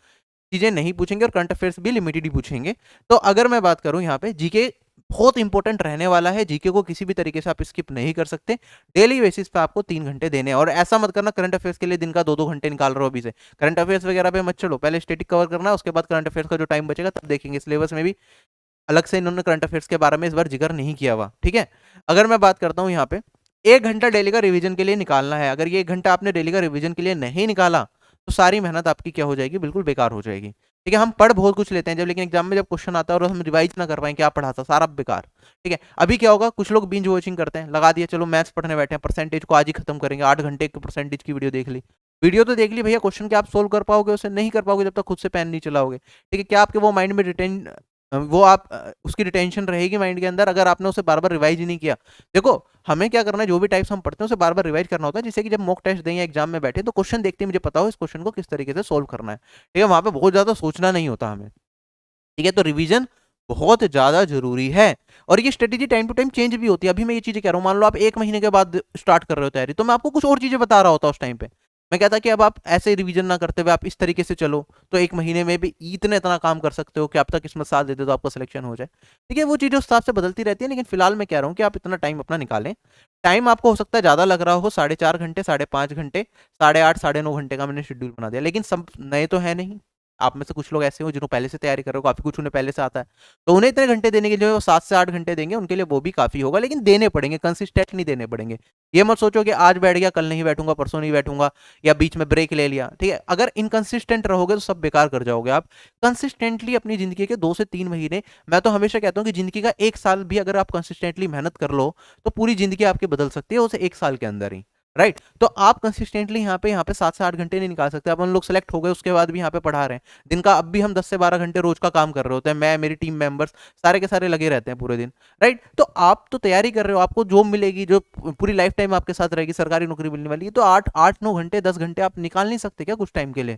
चीजें नहीं पूछेंगे और करंट अफेयर्स भी लिमिटेड ही पूछेंगे। तो अगर मैं बात करूं यहाँ पे, जीके बहुत इंपॉर्टेंट रहने वाला है, जीके को किसी भी तरीके से आप स्किप नहीं कर सकते। डेली बेसिस पे आपको 3 घंटे देने हैं, और ऐसा मत करना करंट अफेयर्स के लिए दिन का 2-2 घंटे निकाल रहे हो अभी से। करंट अफेयर्स वगैरह पे मत चलो, पहले स्टेटिक कवर करना है, उसके बाद करंट अफेयर्स का जो टाइम बचेगा तब देखेंगे। सिलेबस में भी अलग से इन्होंने करंट अफेयर्स के बारे में इस बार जिक्र नहीं किया हुआ, ठीक है। अगर मैं बात करता हूँ यहाँ पे, 1 घंटा डेली का रिवीजन के लिए निकालना है। अगर ये 1 घंटा आपने डेली का रिवीजन के लिए नहीं निकाला, तो सारी मेहनत आपकी क्या हो जाएगी, बिल्कुल बेकार हो जाएगी, ठीक है। हम पढ़ बहुत कुछ लेते हैं जब, लेकिन एग्जाम में जब क्वेश्चन आता है और हम रिवाइज ना कर पाए क्या पढ़ा था, सारा बेकार, ठीक है। अभी क्या होगा, कुछ लोग बिंज वॉचिंग करते हैं, लगा दिया चलो मैथ्स पढ़ने बैठे हैं, परसेंटेज को आज ही खत्म करेंगे, 8 घंटे की परसेंटेज की वीडियो देख ली। वीडियो तो देख ली भैया, क्वेश्चन क्या आप सोल्व कर पाओगे, उसे नहीं कर पाओगे जब तक खुद से पेन नहीं चलाओगे, ठीक है। क्या आपके वो माइंड में रिटेन, वो आप उसकी रिटेंशन रहेगी माइंड के अंदर, अगर आपने उसे बार बार रिवाइज ही नहीं किया। देखो, हमें क्या करना है, जो भी टाइप्स हम पढ़ते हैं उसे बार बार रिवाइज करना होता है, जिससे कि जब मॉक टेस्ट दें या एग्जाम में बैठे तो क्वेश्चन देखते ही मुझे पता हो इस क्वेश्चन को किस तरीके से सोल्व करना है, ठीक है। वहां पे बहुत ज्यादा सोचना नहीं होता हमें, ठीक है। तो रिवीजन बहुत ज्यादा जरूरी है, और ये strategy time to time change भी होती है। अभी मैं ये चीजें कह रहा हूँ, मान लो आप 1 महीने के बाद स्टार्ट कर रहे हो तैयारी, तो मैं आपको कुछ और चीजें बता रहा होता उस टाइम पे। मैं कहता कि अब आप ऐसे रिवीजन ना करते हुए आप इस तरीके से चलो, तो 1 महीने में भी इतना काम कर सकते हो कि आप तक किस्मत साथ देते तो आपका सिलेक्शन हो जाए, ठीक है। वो चीजें उस हिसाब से बदलती रहती है, लेकिन फिलहाल मैं कह रहा हूँ कि आप इतना टाइम अपना निकालें। टाइम आपको हो सकता है ज्यादा लग रहा हो, 4.5 घंटे, 5.5 घंटे, 8.5 9.5 घंटे का मैंने शेड्यूल बना दिया, लेकिन सब नए तो है नहीं। आप में से कुछ लोग ऐसे हो जिन्होंने पहले से तैयारी कर रहे हो, काफी कुछ उन्हें पहले से आता है, तो उन्हें इतने घंटे देने के लिए वो 7 से 8 घंटे देंगे, उनके लिए वो भी काफी होगा, लेकिन देने पड़ेंगे, कंसिस्टेंटली देने पड़ेंगे। ये मत सोचो कि आज बैठ गया कल नहीं बैठूंगा, परसों नहीं बैठूंगा, या बीच में ब्रेक ले लिया, ठीक है। अगर इनकंसिस्टेंट रहोगे तो सब बेकार कर जाओगे आप। कंसिस्टेंटली अपनी जिंदगी के 2 से 3 महीने, मैं तो हमेशा कहता हूँ कि जिंदगी का 1 साल भी अगर आप कंसिस्टेंटली मेहनत कर लो, तो पूरी जिंदगी आपकी बदल सकती है उसे 1 साल के अंदर ही, राइट। तो आप कंसिस्टेंटली यहाँ पे 7 से 8 घंटे नहीं निकाल सकते। अपन लोग सेलेक्ट हो गए उसके बाद भी यहाँ पे पढ़ा रहे हैं, दिन का अब भी हम 10 से 12 घंटे रोज का काम कर रहे होते हैं, मैं, मेरी टीम मेंबर्स सारे के सारे लगे रहते हैं पूरे दिन, राइट। तो आप तो तैयारी कर रहे हो, आपको जॉब मिलेगी जो पूरी लाइफ टाइम आपके साथ रहेगी, सरकारी नौकरी मिलने वाली है, तो 8 8 9 घंटे 10 घंटे आप निकाल नहीं सकते क्या कुछ टाइम के लिए?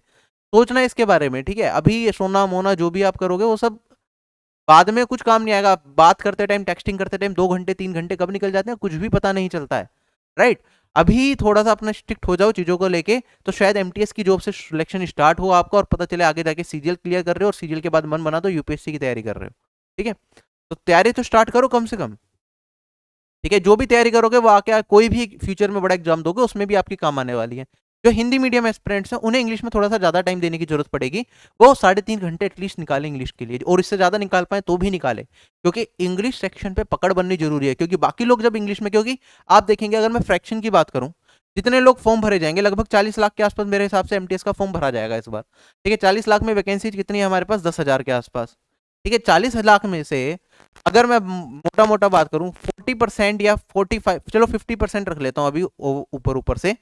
सोचना है इसके बारे में, ठीक है। अभी ये सोना मोना जो भी आप करोगे वो सब बाद में कुछ काम नहीं आएगा। बात करते टाइम, टेक्सटिंग करते टाइम 2 घंटे 3 घंटे कब निकल जाते हैं कुछ भी पता नहीं चलता है, राइट। अभी थोड़ा सा अपना स्ट्रिक्ट हो जाओ चीजों को लेके, तो शायद एमटीएस की जॉब से सिलेक्शन स्टार्ट हो आपका, और पता चले आगे जाके सीजीएल क्लियर कर रहे हो, और सीजीएल के बाद मन बना तो यूपीएससी की तैयारी कर रहे हो, ठीक है। तो तैयारी तो स्टार्ट करो कम से कम, ठीक है। जो भी तैयारी करोगे वो आके कोई भी फ्यूचर में बड़ा एग्जाम दोगे उसमें भी आपकी काम आने वाली है। जो हिंदी मीडियम एस्पिरेंट्स हैं उन्हें इंग्लिश में थोड़ा सा ज्यादा टाइम देने की जरूरत पड़ेगी, वो 3.5 घंटे एटलीस्ट निकालें इंग्लिश के लिए, और इससे ज्यादा निकाल पाए तो भी निकाले, क्योंकि इंग्लिश सेक्शन पे पकड़ बननी जरूरी है। क्योंकि बाकी लोग जब इंग्लिश में, क्योंकि आप देखेंगे अगर मैं फ्रैक्शन की बात करूं, जितने लोग फॉर्म भरे जाएंगे लगभग 40 लाख के आसपास मेरे हिसाब से एमटीएस का फॉर्म भरा जाएगा इस बार, ठीक है। 40 लाख में वैकेंसी कितनी है हमारे पास, 10,000 के आसपास, ठीक है। 40 लाख में से अगर मैं मोटा मोटा बात करूं 40% या 45, चलो 50% रख लेता हूं अभी ऊपर ऊपर से,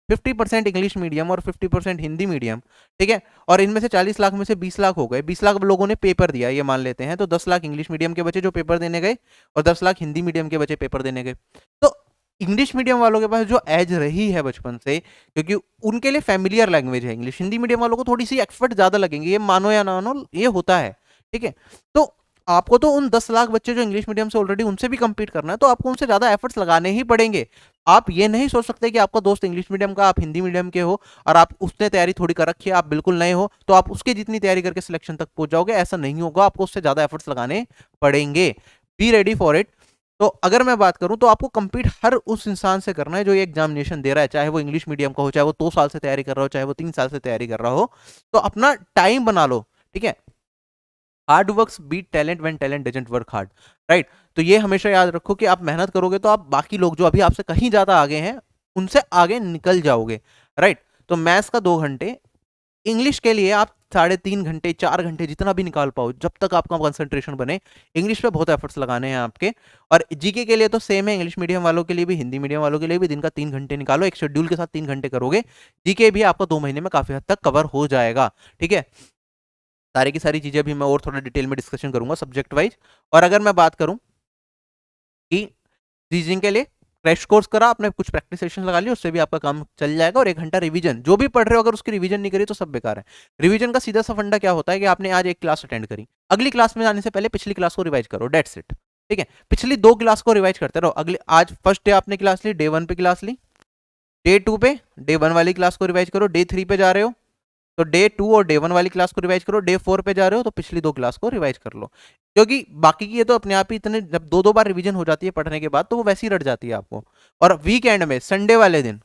50% इंग्लिश मीडियम और 50% हिंदी मीडियम, ठीक है। और इनमें से 40 लाख में से 20 लाख हो गए, 20 लाख लोगों ने पेपर दिया ये मान लेते हैं, तो 10 लाख इंग्लिश मीडियम के बच्चे जो पेपर देने गए, और 10 लाख हिंदी मीडियम के बच्चे पेपर देने गए। तो इंग्लिश मीडियम वालों के पास जो एज रही है बचपन से, क्योंकि उनके लिए फैमिलियर लैंग्वेज है इंग्लिश, हिंदी मीडियम वालों को थोड़ी सी एक्सपर्ट ज्यादा लगेंगे, ये मानो या ना मानो ये होता है, ठीक है। तो आपको तो उन 10 लाख बच्चे जो इंग्लिश मीडियम से ऑलरेडी उनसे भी compete करना है, तो आपको उनसे ज्यादा एफर्ट्स लगाने ही पड़ेंगे। आप ये नहीं सोच सकते कि आपका दोस्त इंग्लिश मीडियम का, आप हिंदी मीडियम के हो, और आप उसने तैयारी थोड़ी कर रखी है, आप बिल्कुल नए हो, तो आप उसके जितनी तैयारी करके सिलेक्शन तक पहुंच जाओगे, ऐसा नहीं होगा। आपको उससे ज्यादा एफर्ट्स लगाने पड़ेंगे। Be ready for it. तो अगर मैं बात करूं तो आपको कंप्लीट हर उस इंसान से करना है जो ये एग्जामिनेशन दे रहा है, चाहे वो इंग्लिश मीडियम का हो, चाहे वो 2 साल से तैयारी कर रहा हो, चाहे वो 3 साल से तैयारी कर रहा हो। तो अपना टाइम बना लो, ठीक है। Hard work beat talent when talent doesn't work hard, right. तो ये हमेशा याद रखो कि आप मेहनत करोगे तो आप बाकी लोग जो अभी आपसे कहीं ज्यादा आगे हैं उनसे आगे निकल जाओगे, राइट। तो मैथ्स का 2 घंटे, इंग्लिश के लिए आप 3.5 घंटे 4 घंटे जितना भी निकाल पाओ, जब तक आपका कंसंट्रेशन बने। इंग्लिश पे बहुत एफर्ट्स लगाने हैं आपके। और जीके के लिए तो सेम है, इंग्लिश मीडियम वालों के लिए भी, हिंदी मीडियम वालों के लिए भी। दिन का 3 घंटे निकालो, एक शेड्यूल के साथ 3 घंटे करोगे, जीके भी आपका 2 महीने में काफी हद तक कवर हो जाएगा, ठीक है। सारी की सारी चीजें भी मैं और थोड़ा डिटेल में डिस्कशन करूंगा सब्जेक्ट वाइज। और अगर मैं बात करूं कि रीजनिंग के लिए क्रैश कोर्स करा आपने, कुछ प्रैक्टिस सेशन लगा लिया, उससे भी आपका काम चल जाएगा। और 1 घंटा रिवीजन, जो भी पढ़ रहे हो अगर उसकी रिवीजन नहीं करी तो सब बेकार है। रिवीजन का सीधा सा फंडा क्या होता है कि आपने आज एक क्लास अटेंड करी, अगली क्लास में जाने से पहले पिछली क्लास को रिवाइज करो, डेट्स इट, ठीक है। पिछली 2 क्लास को रिवाइज करते रहो। अगले आज फर्स्ट डे आपने क्लास ली, डे 1 पे क्लास ली, डे 2 पे डे 1 वाली क्लास को रिवाइज करो, डे 3 पे जा रहे हो तो डे 2 और डे 1 वाली क्लास को रिवाइज करो, डे 4 पे जा रहे हो तो पिछली 2 क्लास को रिवाइज कर लो। क्योंकि बाकी की ये तो अपने आप ही इतने, जब 2 2 बार रिवीजन हो जाती है पढ़ने के बाद तो वो वैसी रट जाती है आपको। और वीकेंड में संडे वाले दिन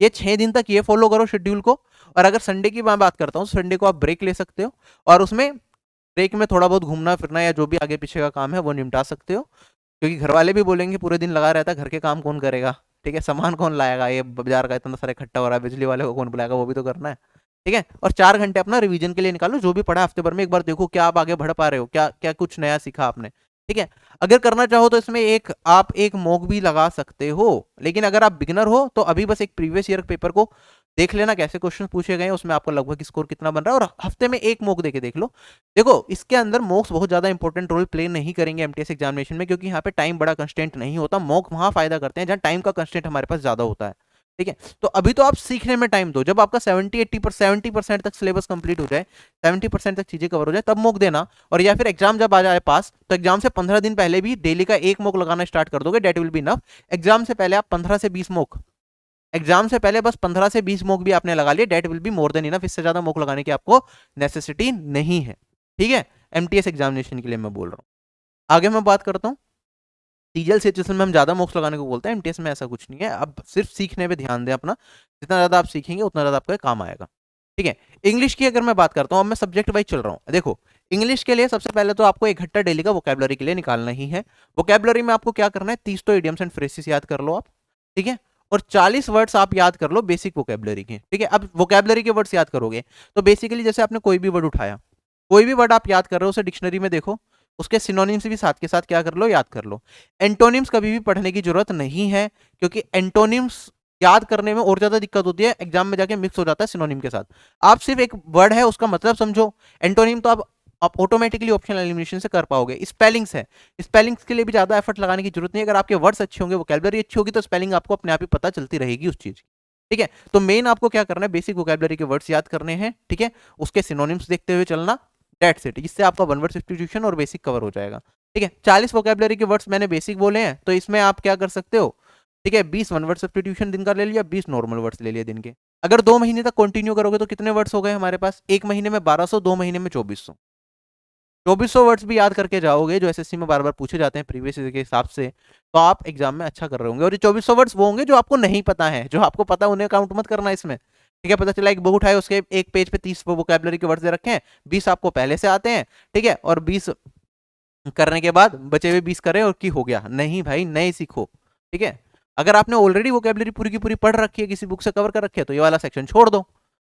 ये 6 दिन तक ये फॉलो करो शेड्यूल को। और अगर संडे की मैं बात करता हूँ, संडे को आप ब्रेक ले सकते हो और उसमें ब्रेक में थोड़ा बहुत घूमना फिरना या जो भी आगे पीछे का काम है वो निपटा सकते हो। क्योंकि घर वाले भी बोलेंगे पूरे दिन लगा रहता है, घर के काम कौन करेगा, ठीक है। सामान कौन लाएगा, ये बाजार का इतना सारा इकट्ठा हो रहा है, बिजली वाले को कौन बुलाएगा, वो भी तो करना है, ठीक है। और 4 घंटे अपना रिवीजन के लिए निकालो, जो भी पढ़ा हफ्ते भर में एक बार देखो क्या आप आगे बढ़ पा रहे हो, क्या क्या कुछ नया सीखा आपने, ठीक है। अगर करना चाहो तो इसमें आप एक मॉक भी लगा सकते हो। लेकिन अगर आप बिगिनर हो तो अभी बस एक प्रीवियस ईयर पेपर को देख लेना, कैसे क्वेश्चन पूछे गए हैं, उसमें आपका लगभग स्कोर कितना बन रहा है, और हफ्ते में एक मॉक देके देख लो। देखो इसके अंदर मॉक्स बहुत ज्यादा इंपॉर्टेंट रोल प्ले नहीं करेंगे एमटीएस एग्जामिनेशन में, क्योंकि यहाँ पे टाइम बड़ा कंस्टेंट नहीं होता। मॉक वहां फायदा करते हैं जहां टाइम का कंस्टेंट हमारे पास ज्यादा होता है, ठीक है। तो अभी तो आप सीखने में टाइम दो, जब आपका 70% तक सिलेबस कंप्लीट हो जाए, 70% तक चीजें कवर हो जाए, तब मॉक देना। और या फिर एग्जाम जब आ जाए पास, तो एग्जाम से 15 दिन पहले भी डेली का एक मॉक लगाना स्टार्ट कर दोगे, that will be enough. Exam से पहले आप 15 से 20 मॉक, एग्जाम से पहले बस 15 से 20 मॉक भी आपने लगा लिए, that will be more than enough. इससे ज्यादा मॉक लगाने की आपको नेसेसिटी नहीं है, ठीक है। एमटीएस एग्जामिनेशन के लिए मैं बोल रहा हूँ। आगे मैं बात करता हूँ, सीजीएल सिचुएशन में हम ज्यादा मॉक्स लगाने को बोलते हैं, एमटीएस में ऐसा कुछ नहीं है। अब सिर्फ सीखने पे ध्यान दें अपना, जितना ज्यादा आप सीखेंगे उतना ज्यादा आपका काम आएगा, ठीक है। इंग्लिश की अगर मैं बात करता हूँ, अब मैं सब्जेक्ट वाइज चल रहा हूँ। देखो इंग्लिश के लिए सबसे पहले तो आपको 1 घंटा डेली का वोकैबुलरी के लिए निकालना ही है। वोकैबुलरी में आपको क्या करना है, 30 तो इडियम्स एंड फ्रेजेस याद कर लो आप, ठीक है। और 40 वर्ड्स आप याद कर लो बेसिक वोकैबुलरी के, ठीक है। अब वोकैबुलरी के वर्ड्स याद करोगे तो बेसिकली जैसे आपने कोई भी वर्ड उठाया, कोई भी वर्ड आप याद कर रहे हो उसे डिक्शनरी में देखो, उसके सिनोनिम्स भी साथ के साथ क्या कर लो, याद कर लो। एंटोनिम्स कभी भी पढ़ने की जरूरत नहीं है, क्योंकि एंटोनिम्स याद करने में और ज्यादा दिक्कत होती है, एग्जाम में जाके मिक्स हो जाता है सिनोनिम के साथ। आप सिर्फ एक वर्ड है उसका मतलब समझो, एंटोनिम तो आप ऑटोमेटिकली ऑप्शनल एलिमिनेशन से कर पाओगे। स्पेलिंग्स है, स्पेलिंग्स के लिए भी ज्यादा एफर्ट लगाने की जरूरत नहीं है। अगर आपके वर्ड्स अच्छे होंगे, वोकैबुलरी अच्छी होगी, तो स्पेलिंग आपको अपने आप ही पता चलती रहेगी उस चीज की, ठीक है। तो मेन आपको क्या करना है, बेसिक वोकैबुलरी के वर्ड्स याद करने हैं, ठीक है। उसके सिनोनिम्स देखते हुए चलना, दैट्स इट। इससे आपका वन वर्ड सब्स्टिट्यूशन और बेसिक कवर हो जाएगा, ठीक है। 40 वोकैबुलरी के वर्ड्स मैंने बेसिक बोले हैं, तो इसमें आप क्या कर सकते हो, ठीक है। 20 वन वर्ड सब्स्टिट्यूशन दिन का ले लिया, 20 नॉर्मल वर्ड्स ले लिया दिन के। अगर 2 महीने तक कंटिन्यू करोगे तो कितने वर्ड्स हो गए हमारे पास, 1 महीने में 1200, 2 महीने में 2400। 2400 वर्ड्स भी याद करके जाओगे, जो एसएससी में बार बार पूछे जाते हैं प्रीवियस ईयर के हिसाब से, तो आप एग्जाम में अच्छा कर रहे होंगे। और ये 2400 वर्ड्स वो होंगे जो आपको नहीं पता है, जो आपको पता है उन्हें काउंट मत करना इसमें, ठीक है। पता चला एक बुक उठाए, उसके एक पेज पे 30 वोकैबुलरी के वर्ड्स दे रखे हैं, 20 आपको पहले से आते हैं, ठीक है। और 20 करने के बाद बचे हुए 20 करें और की हो गया, नहीं भाई, नए सीखो, ठीक है। अगर आपने ऑलरेडी वोकैबुलरी पूरी की पूरी पढ़ रखी है, किसी बुक से कवर कर रखी है, तो ये वाला सेक्शन छोड़ दो,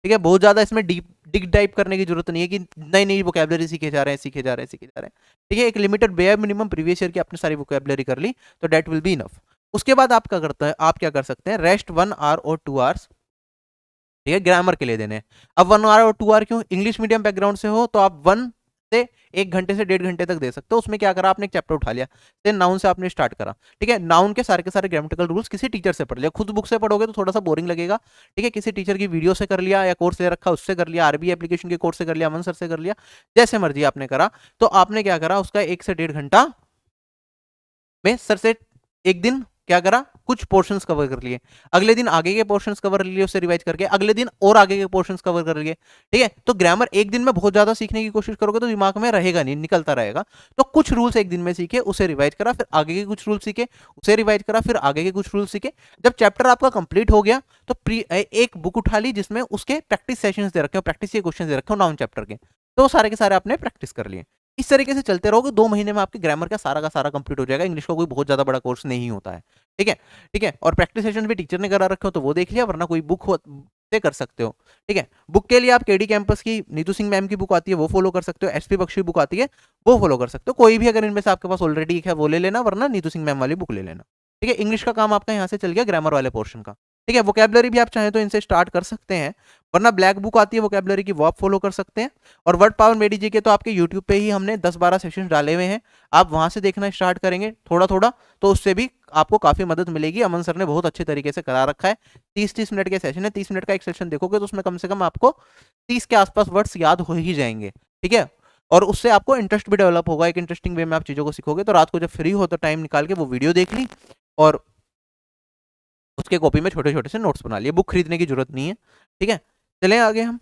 ठीक है। बहुत ज्यादा इसमें डीप डिग डाइप करने की जरूरत नहीं है कि नई नई वोकैबुलरी सीखे जा रहे हैं, सीखे जा रहे हैं, सीखे जा रहे हैं, ठीक है। एक limited bare minimum previous year की आपने सारी वोकैबुलरी कर ली, तो दैट विल बी इनफ। उसके बाद आप क्या करते हैं, आप क्या कर सकते हैं, रेस्ट 1 आवर और 2 आवर्स, ठीक है, ग्रामर के लिए देने हैं। अब 1 आवर और 2 आवर क्यों, इंग्लिश मीडियम बैकग्राउंड से हो तो आप 1 से 1 घंटे से 1.5 घंटे तक दे सकते हो। उसमें क्या करा आपने, एक चैप्टर उठा लिया, देन नाउन से आपने स्टार्ट करा, ठीक है। नाउन के सारे ग्रामेटिकल रूल्स किसी टीचर से पढ़ लिया, खुद बुक से पढ़ोगे तो थोड़ा सा बोरिंग लगेगा, ठीक है। किसी टीचर की वीडियो से कर लिया या कोर्स ले रखा उससे कर लिया, आरबी एप्लीकेशन के कोर्स से कर लिया, अमन सर से कर लिया, जैसे मर्जी आपने करा। तो आपने क्या करा, उसका 1 से 1.5 घंटा में सर से एक दिन क्या करा, कुछ पोर्शंस कवर कर लिए, अगले दिन आगे के पोर्शंस कवर कर लिए, उससे रिवाइज करके अगले दिन और आगे के पोर्शंस कवर कर लिए। ठीक है, तो ग्रामर एक दिन में बहुत ज्यादा सीखने की कोशिश करोगे तो दिमाग में रहेगा नहीं, निकलता रहेगा। तो कुछ रूल्स एक दिन में सीखे, उसे रिवाइज करा, फिर आगे के कुछ रूल सीखे, उसे रिवाइज करा, फिर आगे के कुछ रूल सीखे। जब चैप्टर आपका कंप्लीट हो गया तो एक बुक उठा ली जिसमें उसके प्रैक्टिस सेशंस दे रखे हो, प्रैक्टिस के क्वेश्चन दे रखे हो 9 चैप्टर के, तो सारे के सारे आपने प्रैक्टिस कर लिए। इस तरीके से चलते रहोगे, 2 महीने में आपके ग्रामर का सारा कंप्लीट हो जाएगा। इंग्लिश का कोई बहुत ज्यादा बड़ा कोर्स नहीं होता है। ठीक है, ठीक है। और प्रैक्टिस सेशन भी टीचर ने करा रखे हो तो वो देख लिया, वरना कोई बुक हो से कर सकते हो। ठीक है, बुक के लिए आप केडी कैंपस की नीतू सिंह मैम की बुक आती है वो फॉलो कर सकते हो, एसपी बख्शी बुक आती है वो फॉलो कर सकते हो। कोई भी अगर इनमें से आपके पास ऑलरेडी है वो ले लेना, वरना नीतू सिंह मैम वाली बुक ले लेना। ठीक है, इंग्लिश का काम आपका यहाँ से चल गया ग्रामर वाले पोर्शन का। ठीक है, वोकेबलरी भी आप चाहें तो इनसे स्टार्ट कर सकते हैं, वरना ब्लैक बुक आती है वोकेबलरी की वो आप फॉलो कर सकते हैं। और वर्ड पावर मेडी के तो आपके यूट्यूब पे ही हमने 10-12 सेशन डाले हुए हैं, आप वहां से देखना स्टार्ट करेंगे थोड़ा थोड़ा तो उससे भी आपको काफी मदद मिलेगी। अमन सर ने बहुत अच्छे तरीके से करा रखा है। 30-30 मिनट के सेशन है, 30 मिनट का एक सेशन देखोगे तो उसमें कम से कम आपको 30 के आसपास वर्ड्स याद हो ही जाएंगे। ठीक है, और उससे आपको इंटरेस्ट भी डेवलप होगा, एक इंटरेस्टिंग वे में आप चीजों को सीखोगे। तो रात को जब फ्री हो तो टाइम निकाल के वो वीडियो देख ली और उसके कॉपी में छोटे छोटे से नोट्स बना लिए, बुक खरीदने की जरूरत नहीं है। ठीक है, चलें आगे हम।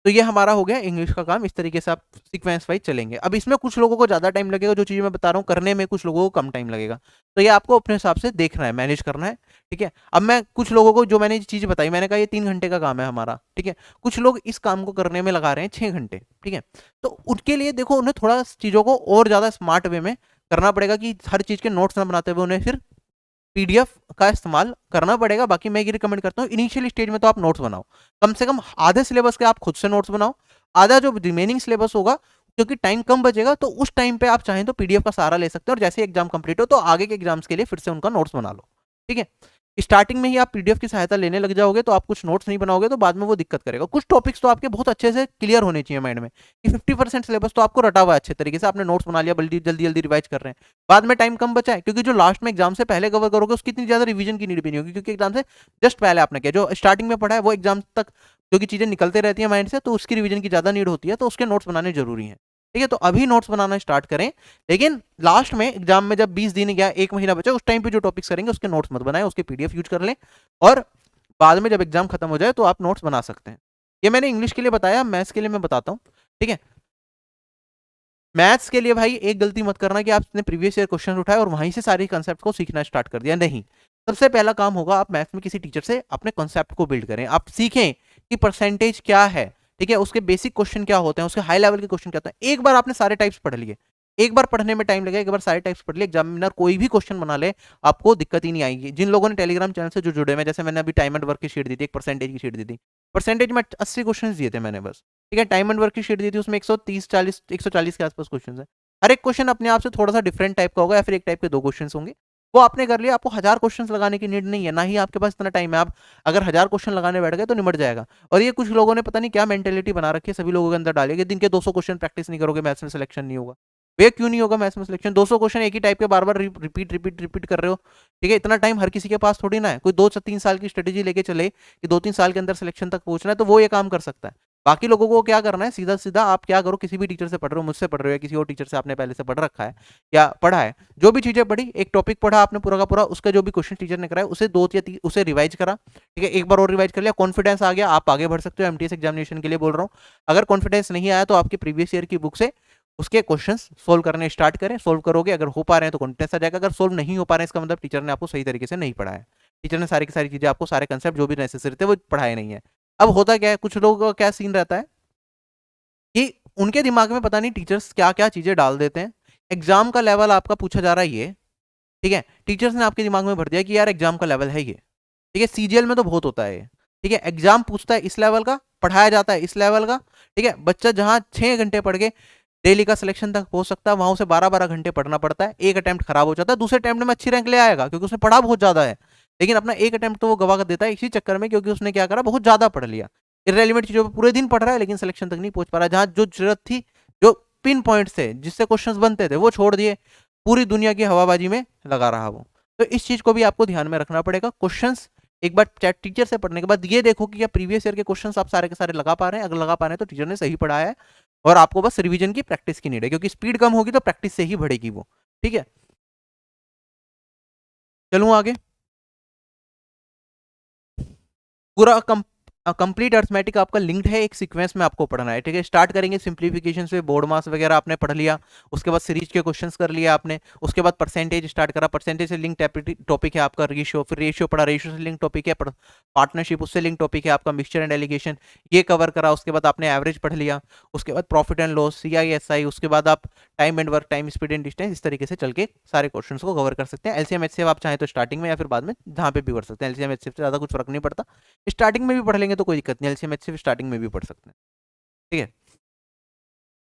तो ये हमारा हो गया इंग्लिश का काम, इस तरीके से आप सीक्वेंस वाइज चलेंगे। अब इसमें कुछ लोगों को ज्यादा टाइम लगेगा, जो चीजें मैं बता रहा हूँ करने में, कुछ लोगों को कम टाइम लगेगा, तो ये आपको अपने हिसाब से देखना है, मैनेज करना है। ठीक है, अब मैं कुछ लोगों को जो मैंने चीज बताई, मैंने कहा ये 3 घंटे का काम है हमारा। ठीक है, कुछ लोग इस काम को करने में लगा रहे हैं 6 घंटे। ठीक है, तो उनके लिए देखो उन्हें थोड़ा चीजों को और ज्यादा स्मार्ट वे में करना पड़ेगा, कि हर चीज के नोट्स ना बनाते हुए उन्हें फिर पीडीएफ का इस्तेमाल करना पड़ेगा। बाकी मैं ये रिकमेंड करता हूँ इनिशियल स्टेज में तो आप नोट्स बनाओ, कम से कम आधे सिलेबस के आप खुद से नोट्स बनाओ, आधा जो रिमेनिंग सिलेबस होगा, क्योंकि टाइम कम बचेगा तो उस टाइम पे आप चाहें तो पीडीएफ का सहारा ले सकते हो, और जैसे एग्जाम कंप्लीट हो तो आगे के एग्जाम्स के लिए फिर से उनका नोट्स बना लो। ठीक है, स्टार्टिंग में ही आप पीडीएफ की सहायता लेने लग जाओगे तो आप कुछ नोट्स नहीं बनाओगे तो बाद में वो दिक्कत करेगा। कुछ टॉपिक्स तो आपके बहुत अच्छे से क्लियर होने चाहिए माइंड में, कि 50% सिलेबस तो आपको रटा हुआ है अच्छे तरीके से, आपने नोट्स बना लिया, जल्दी जल्दी जल्दी रिवाइज कर रहे हैं, बाद में टाइम कम बचा है, क्योंकि जो लास्ट में एग्जाम से पहले कवर करोगे उसकी इतनी ज्यादा रिवीजन की नीड भी नहीं होगी, क्योंकि एग्जाम से जस्ट पहले आपने किया, जो स्टार्टिंग में पढ़ा है वो एग्जाम तक क्योंकि चीजें निकलते रहती है माइंड से, तो उसकी रिवीजन की ज्यादा नीड होती है, तो उसके नोट्स बनाने जरूरी है। ठीक है, तो अभी नोट्स बनाना स्टार्ट करें, लेकिन लास्ट में एग्जाम में जब 20 दिन या 1 महीना बचे उस टाइम पे जो टॉपिक्स करेंगे उसके नोट्स मत बनाएं, उसके पीडीएफ यूज कर लें, और बाद में जब एग्जाम खत्म हो जाए तो आप नोट्स बना सकते हैं। ये मैंने इंग्लिश के लिए बताया, मैथ्स के लिए मैं बताता हूँ। ठीक है, मैथ्स के लिए भाई एक गलती मत करना कि आपने प्रीवियस ईयर क्वेश्चन उठाए और वहीं से सारे कंसेप्ट को सीखना स्टार्ट कर दिया, नहीं। सबसे पहला काम होगा आप मैथ्स में किसी टीचर से अपने कॉन्सेप्ट को बिल्ड करें, आप सीखें कि परसेंटेज क्या है। ठीक है, उसके बेसिक क्वेश्चन क्या होते हैं, उसके हाई लेवल के क्वेश्चन क्या होते हैं। एक बार आपने सारे टाइप्स पढ़ लिए, एक बार पढ़ने में टाइम लगेगा, एक बार सारे टाइप्स पढ़ लिए, एग्जामिनर कोई भी क्वेश्चन बना ले आपको दिक्कत ही नहीं आएगी। जिन लोगों ने टेलीग्राम चैनल से जो जुड़े हैं, जैसे मैंने अभी टाइम एंड वर्क की शीट दी थी, एक परसेंटेज की शीट दी थी, परसेंटेज में 80 क्वेश्चन दिए थे मैंने बस। ठीक है, टाइम एंड वर्क की शीट दी थी, उसमें 130-140 के आसपास क्वेश्चन है। हर एक क्वेश्चन अपने आप से थोड़ा सा डिफरेंट टाइप का होगा, या फिर एक टाइप के 2 क्वेश्चन होंगे, वो आपने कर लिया। आपको 1000 क्वेश्चन लगाने की नीड नहीं है, ना ही आपके पास इतना टाइम है। आप अगर 1000 क्वेश्चन लगाने बैठ गए तो निमट जाएगा। और ये कुछ लोगों ने पता नहीं क्या मेंटेलिटी बना रखी है, सभी लोगों के अंदर डाली है कि दिन के 200 क्वेश्चन प्रैक्टिस नहीं करोगे मैथ्स में सिलेक्शन नहीं होगा। वे क्यों नहीं होगा मैथ्स में सिलेक्शन? 200 क्वेश्चन एक ही टाइप के बार बार रिपीट रिपीट रिपीट कर रहे हो। ठीक है, इतना टाइम हर किसी के पास थोड़ी ना है। कोई 2 से 3 साल की स्ट्रेटेजी लेके चले कि 2-3 साल के अंदर सिलेक्शन तक पहुंचना है, तो वो ये काम कर सकता है। बाकी लोगों को क्या करना है, सीधा सीधा आप क्या करो, किसी भी टीचर से पढ़ रहे हो, मुझसे पढ़ रहे हो या किसी और टीचर से आपने पहले से पढ़ रखा है या पढ़ा है, जो भी चीजें पढ़ी, एक टॉपिक पढ़ा आपने पूरा का पूरा, उसका जो भी क्वेश्चन टीचर ने कराया उसे 2 या 3 उसे रिवाइज करा। ठीक है, एक बार और रिवाइज कर लिया, कॉन्फिडेंस आ गया, आप आगे बढ़ सकते हो। एमटीएस एग्जामिनेशन के लिए बोल रहा हूँ। अगर कॉन्फिडेंस नहीं आया तो आपके प्रीवियस ईयर की बुक से उसके क्वेश्चंस सोल्व करने स्टार्ट करें। सोल्व करोगे, अगर हो पा रहे हैं तो कॉन्फिडेंस आ जाएगा। अगर सोल्व नहीं हो पा रहे हैं इसका मतलब टीचर ने आपको सही तरीके से नहीं पढ़ाया, टीचर ने सारी की सारी चीजें आपको, सारे कंसेप्ट जो भी नेसेसरी थे वो पढ़ाए नहीं है। अब होता क्या है, कुछ लोगों का क्या सीन रहता है कि उनके दिमाग में पता नहीं टीचर्स क्या क्या चीजें डाल देते हैं। एग्जाम का लेवल आपका पूछा जा रहा है ये, ठीक है, टीचर्स ने आपके दिमाग में भर दिया कि यार एग्जाम का लेवल है ये। ठीक है, सीजीएल में तो बहुत होता है ये। ठीक है, एग्जाम पूछता है इस लेवल का, पढ़ाया जाता है इस लेवल का। ठीक है, बच्चा जहां 6 घंटे पढ़ के डेली का सिलेक्शन तक पहुंच सकता है, वहां उसे 12-12 घंटे पढ़ना पड़ता है। एक अटेम्प्ट खराब हो जाता है, दूसरे अटेम्प्ट में अच्छी रैंक ले आएगा क्योंकि उसने पढ़ा बहुत ज्यादा है, लेकिन अपना एक अटेम्प्ट तो वो गवा कर देता है इसी चक्कर में, क्योंकि उसने क्या करा, बहुत ज्यादा पढ़ लिया। इरेलीवेंट चीजों पर पूरे दिन पढ़ रहा है लेकिन सिलेक्शन तक नहीं पहुंच पा रहा। जहां जो जरूरत थी, जो पिन पॉइंट्स थे जिससे क्वेश्चंस बनते थे, वो छोड़ दिए, पूरी दुनिया की हवाबाजी में लगा रहा वो। तो इस चीज को भी आपको ध्यान में रखना पड़ेगा। क्वेश्चंस एक बार चैट टीचर से पढ़ने के बाद ये देखो कि क्या प्रीवियस ईयर के क्वेश्चंस आप सारे के सारे लगा पा रहे हैं। अगर लगा पा रहे हैं तो टीचर ने सही पढ़ाया है, और आपको बस रिवीजन की प्रैक्टिस की नीड है, क्योंकि स्पीड कम होगी तो प्रैक्टिस से ही बढ़ेगी वो। ठीक है, चलूं आगे। पूरा कंप्लीट अर्थमेटिक आपका लिंक्ड है, एक सीक्वेंस में आपको पढ़ना है, ठीक है। स्टार्ट करेंगे सिंप्लीफिकेशन से, बोर्ड मास वगैरह आपने पढ़ लिया, उसके बाद सीरीज के क्वेश्चंस कर लिया आपने, उसके बाद परसेंटेज स्टार्ट करा, परसेंटेज से लिंक टॉपिक है आपका रेशियो, फिर रेशियो पढ़ा, रेशियो से लिंक टॉपिक है पार्टनरशिप, उससे लिंक टॉपिक है आपका मिक्सचर एंड एलिगेशन, ये कवर करा। उसके बाद आपने एवरेज पढ़ लिया, उसके बाद प्रॉफिट एंड लॉस, CISI, उसके बाद आप time and work, time speed and distance, इस तरीके से चल के सारे क्वेश्चन को कवर कर सकते हैं। एलसीएम एचसीएफ आप चाहें तो स्टार्टिंग में या फिर बाद में जहां पे भी पढ़ सकते हैं, एलसीएम एचसीएफ से ज्यादा कुछ फर्क नहीं पड़ता, स्टार्टिंग में भी पढ़ लेंगे तो कोई दिक्कत नहीं, एलसीएम एचसीएफ स्टार्टिंग में भी पढ़ सकते हैं, ठीक है।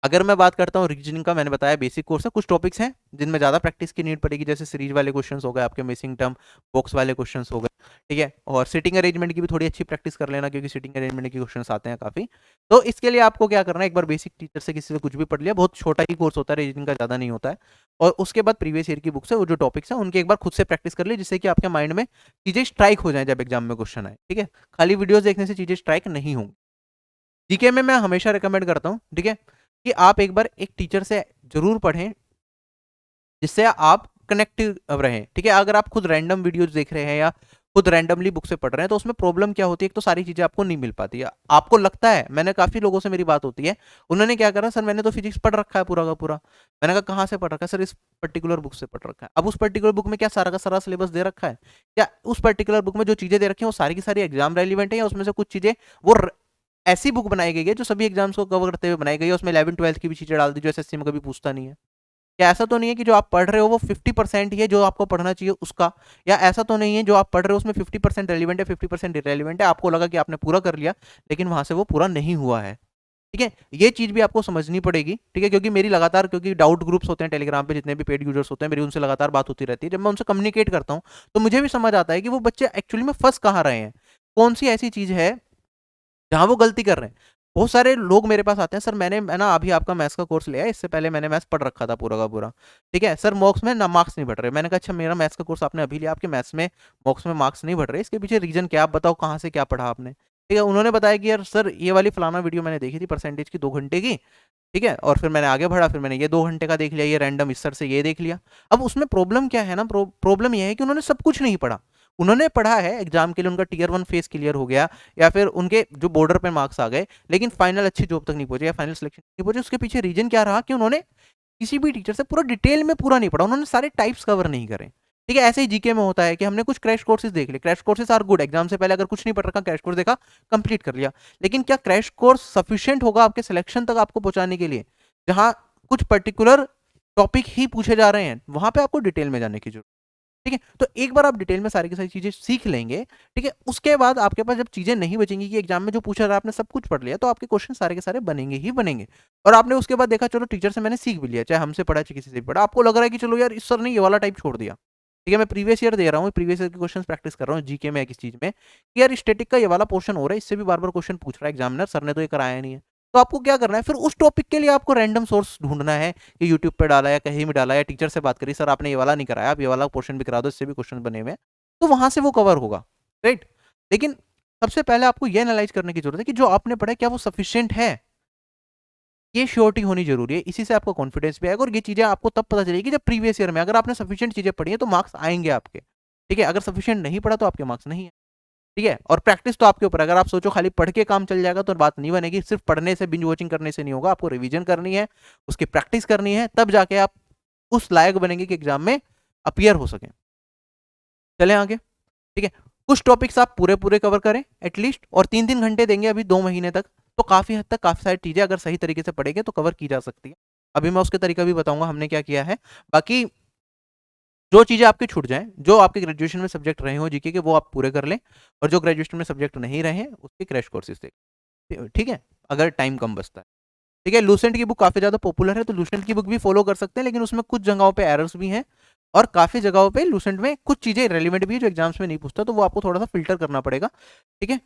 अगर मैं बात करता हूँ रीजनिंग का, मैंने बताया बेसिक कोर्स है, कुछ टॉपिक्स हैं जिनमें ज़्यादा प्रैक्टिस की नीड पड़ेगी, जैसे सीरीज वाले क्वेश्चंस हो गए आपके, मिसिंग टर्म, बॉक्स वाले क्वेश्चंस हो गए, ठीक है। और सिटिंग अरेंजमेंट की भी थोड़ी अच्छी प्रैक्टिस कर लेना, क्योंकि सिटिंग अरेंजमेंट के क्वेश्चंस आते हैं काफ़ी। तो इसके लिए आपको क्या करना है, एक बार बेसिक टीचर से किसी से कुछ भी पढ़ लिया, बहुत छोटा ही कोर्स होता है, रीजनिंग का ज़्यादा नहीं होता है। और उसके बाद प्रीवियस ईयर की बुक से वो जो टॉपिक्स हैं उनके एक बार खुद से प्रैक्टिस कर ली, जिससे कि आपके माइंड में चीज़ें स्ट्राइक हो जाए जब एग्जाम में क्वेश्चन आए, ठीक है। खाली वीडियोज देखने से चीज़ें स्ट्राइक नहीं होंगी। जीके में मैं हमेशा रिकमेंड करता हूँ, ठीक है, कि आप एक बार एक टीचर से जरूर पढ़ें, जिससे आप कनेक्टिव रहें, ठीक है। अगर आप खुद रैंडम वीडियोस देख रहे हैं या खुद रैंडमली बुक से पढ़ रहे हैं, तो उसमें प्रॉब्लम क्या होती है, एक तो सारी चीजें आपको नहीं मिल पाती है, आपको लगता है, मैंने काफी लोगों से मेरी बात होती है, उन्होंने क्या करा, सर मैंने तो फिजिक्स पढ़ रखा है पूरा का पूरा। मैंने कहा कहाँ से पढ़ रखा है, सर इस पर्टिकुलर बुक से पढ़ रखा है। अब उस पर्टिकुलर बुक में क्या सारा का सारा सिलेबस दे रखा है, क्या उस पर्टिकुलर बुक में जो चीजें दे रखी हैं वो सारी की सारी एग्जाम रेलिवेंट है, या उसमें से कुछ चीजें वो ऐसी बुक बनाई गई है जो सभी एग्जाम्स को कवर करते हुए बनाई गई है, उसमें 11th-12th की भी चीजें डाल दी जो एसएससी में कभी पूछता नहीं है। क्या ऐसा तो नहीं है कि जो आप पढ़ रहे हो वो 50% ही है जो आपको पढ़ना चाहिए उसका, या ऐसा तो नहीं है जो आप पढ़ रहे हो उसमें 50% रेलिवेंट है, 50% इरेलीवेंट है, आपको लगा कि आपने पूरा कर लिया लेकिन वहां से वो पूरा नहीं हुआ है, ठीक है। ये चीज भी आपको समझनी पड़ेगी, ठीक है, क्योंकि मेरी लगातार, क्योंकि डाउट ग्रुप्स होते हैं टेलीग्राम पे, जितने भी पेड यूजर्स होते हैं मेरी उनसे लगातार बात होती रहती है, जब मैं उनसे कम्युनिकेट करता हूँ तो मुझे भी समझ आता है कि वो बच्चे एक्चुअली में फंस कहाँ रहे हैं, कौन सी ऐसी चीज है जहां वो गलती कर रहे हैं। बहुत सारे लोग मेरे पास आते हैं, सर मैंने ना अभी आपका मैथ्स का कोर्स लिया है, इससे पहले मैंने मैथ्स पढ़ रखा था पूरा का पूरा, ठीक है सर, मॉक्स में ना मार्क्स नहीं बढ़ रहे। मैंने कहा अच्छा, मेरा मैथ्स का कोर्स आपने अभी लिया, आपके मैथ्स में मॉक्स में मार्क्स नहीं बढ़ रहे, इसके पीछे रीजन क्या, आप बताओ कहाँ से क्या पढ़ा आपने, ठीक है। उन्होंने बताया कि यार सर ये वाली फलाना वीडियो मैंने देखी थी परसेंटेज की 2 घंटे की, ठीक है, और फिर मैंने आगे बढ़ा, फिर मैंने ये 2 घंटे का देख लिया, ये रैंडम इस सर से ये देख लिया। अब उसमें प्रॉब्लम क्या है ना, प्रॉब्लम यह है कि उन्होंने सब कुछ नहीं पढ़ा। उन्होंने पढ़ा है एग्जाम के लिए, उनका टीयर 1 फेस क्लियर हो गया, या फिर उनके जो बॉर्डर पे मार्क्स आ गए, लेकिन फाइनल अच्छी जॉब तक नहीं पहुंचे या फाइनल सिलेक्शन नहीं पहुंचे। उसके पीछे रीजन क्या रहा कि उन्होंने किसी भी टीचर से पूरा डिटेल में पूरा नहीं पढ़ा, उन्होंने सारे टाइप्स कवर नहीं करे, ठीक है। ऐसे ही जीके में होता है कि हमने कुछ क्रैश कोर्सेज देख लिए, crash courses are good, exam से पहले अगर कुछ नहीं पढ़ रखा, क्रैश कोर्स देखा, कंप्लीट कर लिया, लेकिन क्या क्रैश कोर्स सफिशिएंट होगा आपके सिलेक्शन तक आपको पहुंचाने के लिए, जहां कुछ पर्टिकुलर टॉपिक ही पूछे जा रहे हैं, वहां पे आपको डिटेल में जाने की जरूरत, ठीक है। तो एक बार आप डिटेल में सारी की सारी चीजें सीख लेंगे, ठीक है, उसके बाद आपके पास जब चीजें नहीं बचेंगी कि एग्जाम में जो पूछा रहा आपने सब कुछ पढ़ लिया, तो आपके क्वेश्चन सारे के सारे बनेंगे ही बनेंगे। और आपने उसके बाद देखा चलो टीचर से मैंने सीख भी लिया, चाहे हमसे पढ़ा चाहे किसी से भी पढ़ा, आपको लग रहा है कि चलो यार इस सर ने ये वाला टाइप छोड़ दिया, ठीक है, मैं प्रीवियस ईयर दे रहा हूँ, प्रीवियस ईयर के क्वेश्चन प्रैक्टिस कर रहा हूँ जीके में किस चीज में, कि यार स्टैटिक का ये वाला पोर्शन हो रहा है, इससे भी बार बार क्वेश्चन पूछ रहा है एग्जामिनर, सर ने तो ये कराया नहीं है। तो आपको क्या करना है, फिर उस टॉपिक के लिए आपको रैंडम सोर्स ढूंढना है, कि यूट्यूब पे डाला या कहीं भी डाला, या टीचर से बात करी, सर आपने ये वाला नहीं कराया, आप ये वाला पोर्शन भी करा दो, इससे भी क्वेश्चन बने हुए हैं, तो वहां से वो कवर होगा, राइट। लेकिन सबसे पहले आपको ये एनालाइज करने की जरूरत है कि जो आपने पढ़ा है क्या वो सफिशिएंट है, ये श्योरिटी होनी जरूरी है, इसी से आपका कॉन्फिडेंस भी आएगा। और ये चीजें आपको तब पता चलेगी जब प्रीवियस ईयर में अगर आपने सफिशिएंट चीजें पढ़ी है तो मार्क्स आएंगे आपके, ठीक है। अगर सफिशिएंट नहीं पढ़ा तो आपके मार्क्स नहीं है, ठीक है। और प्रैक्टिस तो आपके ऊपर, अगर आप सोचो खाली पढ़ के काम चल जाएगा तो बात नहीं बनेगी, सिर्फ पढ़ने से, बिंज वॉचिंग करने से नहीं होगा, आपको रिवीजन करनी है, उसकी प्रैक्टिस करनी है, तब जाके आप उस लायक बनेंगे कि एग्जाम में अपीयर हो सके। चले आगे, ठीक है। कुछ टॉपिक्स आप पूरे पूरे कवर करें एटलीस्ट, और 3-3 घंटे देंगे अभी 2 महीने तक, तो काफी हद तक काफी सारी चीजें अगर सही तरीके से पढ़ेंगे तो कवर की जा सकती है। अभी मैं उसके तरीका भी बताऊंगा हमने क्या किया है। बाकी जो चीजें आपकी छूट जाएं, जो आपके ग्रेजुएशन में सब्जेक्ट रहे हो जीके के, वो आप पूरे कर लें, और जो ग्रेजुएशन में सब्जेक्ट नहीं रहे उसके क्रैश कोर्सेज देख, ठीक है, अगर टाइम कम बचता है, ठीक है। लूसेंट की बुक काफी ज्यादा पॉपुलर है, तो लूसेंट की बुक भी फॉलो कर सकते हैं, लेकिन उसमें कुछ जगहों पे एरर्स भी हैं, और काफी जगहों पे लूसेंट में कुछ चीजें रेलिवेंट भी है जो एग्जाम्स में नहीं पूछता, तो वो आपको थोड़ा सा फिल्टर करना पड़ेगा, ठीक है।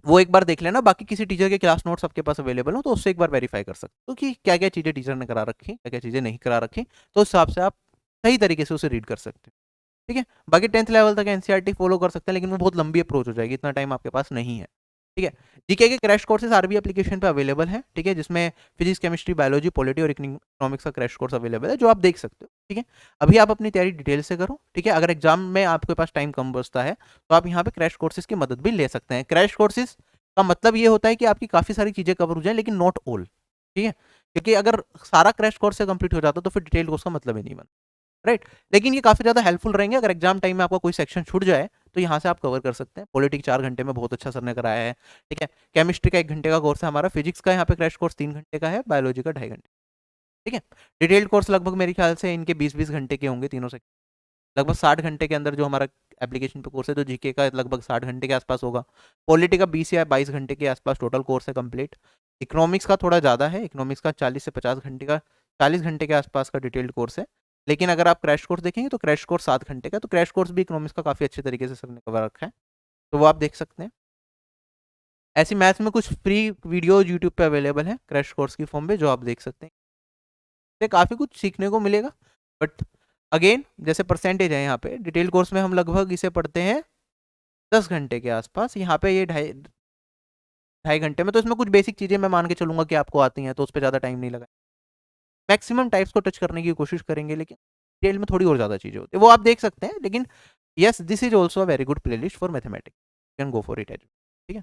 वो एक बार देख लेना, बाकी किसी टीचर के क्लास नोट्स आपके पास अवेलेबल हो तो उससे एक बार वेरीफाई कर सकते हो कि क्या क्या चीजें टीचर ने करा रखी, क्या क्या चीजें नहीं करा रखी, तो उस हिसाब से आप सही तरीके से उसे रीड कर सकते हो, ठीक है। बाकी 10th लेवल तक एनसीईआरटी फॉलो कर सकते हैं, लेकिन वो बहुत लंबी अप्रोच हो जाएगी, इतना टाइम आपके पास नहीं है। ठीक है। जीके के क्रैश कोर्सेज आरबी एप्लीकेशन पे अवेलेबल है, ठीक है, जिसमें फिजिक्स, केमिस्ट्री, बायोलॉजी, पॉलिटी और इकोनॉमिक्स का क्रैश कोर्स अवेलेबल है, जो आप देख सकते हो। ठीक है, अभी आप अपनी तैयारी डिटेल से करो। ठीक है, अगर एग्जाम में आपके पास टाइम कम बचता है तो आप यहाँ पे क्रैश कोर्सेज की मदद भी ले सकते हैं। क्रैश कोर्सेज का मतलब ये होता है कि आपकी काफी सारी चीजें कवर हो जाए, लेकिन नॉट ऑल। ठीक है, क्योंकि अगर सारा क्रैश कोर्स से कंप्लीट हो जाता तो फिर डिटेल कोर्स का मतलब ही नहीं बनता, राइट। लेकिन ये काफी ज्यादा हेल्पफुल रहेंगे, अगर एग्जाम टाइम में आपका कोई सेक्शन छूट जाए तो यहाँ से आप कवर कर सकते हैं। पॉलिटिक्स 4 घंटे में बहुत अच्छा सर ने कराया है। ठीक है, केमिस्ट्री का 1 घंटे का कोर्स है हमारा, फिजिक्स का यहाँ पे क्रैश कोर्स 3 घंटे का है, बायोलॉजी का 2.5 घंटे। ठीक है, डिटेल्ड कोर्स लगभग मेरे ख्याल से इनके 20-20 घंटे के होंगे तीनों से, लगभग 60 घंटे के अंदर जो हमारा एप्लीकेशन पे कोर्स है। तो जीके का लगभग 60 घंटे के आसपास होगा, पॉलिटी का 20 या 22 घंटे के आसपास टोटल कोर्स है कंप्लीट। इकोनॉमिक्स का थोड़ा ज़्यादा है, इकोनॉमिक्स का 40 से 50 घंटे का, 40 घंटे के आसपास का डिटेल्ड कोर्स है। लेकिन अगर आप क्रैश कोर्स देखेंगे तो क्रैश कोर्स 7 घंटे का, तो क्रैश कोर्स भी इकोनॉमिक्स का काफ़ी अच्छे तरीके से सर ने कवर रखा है, तो वो आप देख सकते हैं। ऐसी मैथ्स में कुछ फ्री वीडियो यूट्यूब पे अवेलेबल है क्रैश कोर्स की फॉर्म में, जो आप देख सकते हैं, से काफ़ी कुछ सीखने को मिलेगा। बट अगेन जैसे परसेंटेज है यहाँ पे, डिटेल कोर्स में हम लगभग इसे पढ़ते हैं 10 घंटे के आसपास, यहाँ पे ये ढाई ढाई घंटे में। तो इसमें कुछ बेसिक चीज़ें मैं मान के चलूंगा कि आपको आती हैं, तो उस पर ज़्यादा टाइम नहीं लगा, मैक्सिमम टाइप्स को टच करने की कोशिश करेंगे, लेकिन डिटेल में थोड़ी और ज़्यादा चीज़ें होती है, वो आप देख सकते हैं। लेकिन yes, this is also a very good play list for mathematics, can go for it as. ठीक है,